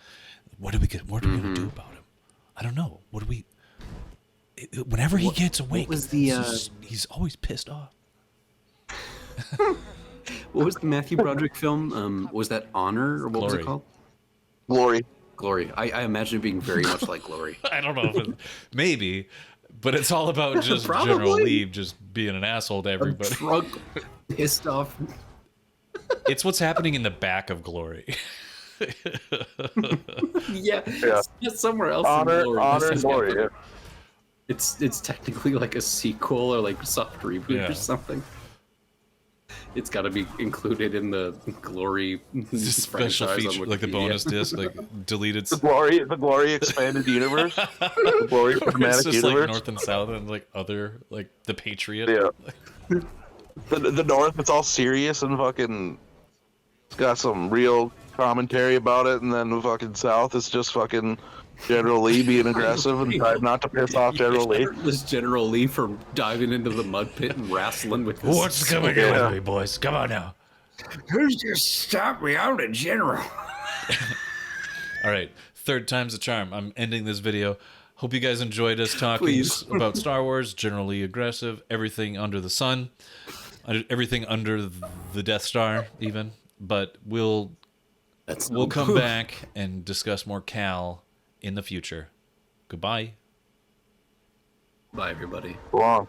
What are we gonna do about him? I don't know. What do we? Whenever he gets awake, was the, he's always pissed off. What was the Matthew Broderick film? Was that Honor, or what was Glory. it called? Glory. Glory. I imagine it being very much like Glory. I don't know if maybe, but it's all about just Probably. General Lee just being an asshole to everybody. Drunk, pissed off. It's what's happening in the back of Glory. Yeah, Yeah. it's somewhere else. in Glory. Honor, This and is- glory. Yeah. It's technically like a sequel or like soft reboot Yeah. or something. It's got to be included in the Glory Just special franchise on feature, like the Wikipedia. bonus disc, like deleted. The glory expanded universe. The glory It's cinematic just like universe. North and South and like other, like the Patriot. Yeah. The North, it's all serious and fucking. It's got some real commentary about it, and then the fucking South is just fucking General Lee being aggressive and trying not to piss off General Lee. This General Lee from diving into the mud pit and wrestling with this. What's coming Yeah. with me, boys? Come on now. Who's just stopped me out, a general? All right, third time's a charm. I'm ending this video. Hope you guys enjoyed us talking Please. about Star Wars, generally aggressive, everything under the sun, everything under the Death Star, even. But we'll come back and discuss more Cal in the future. Goodbye. Bye, everybody. Go on.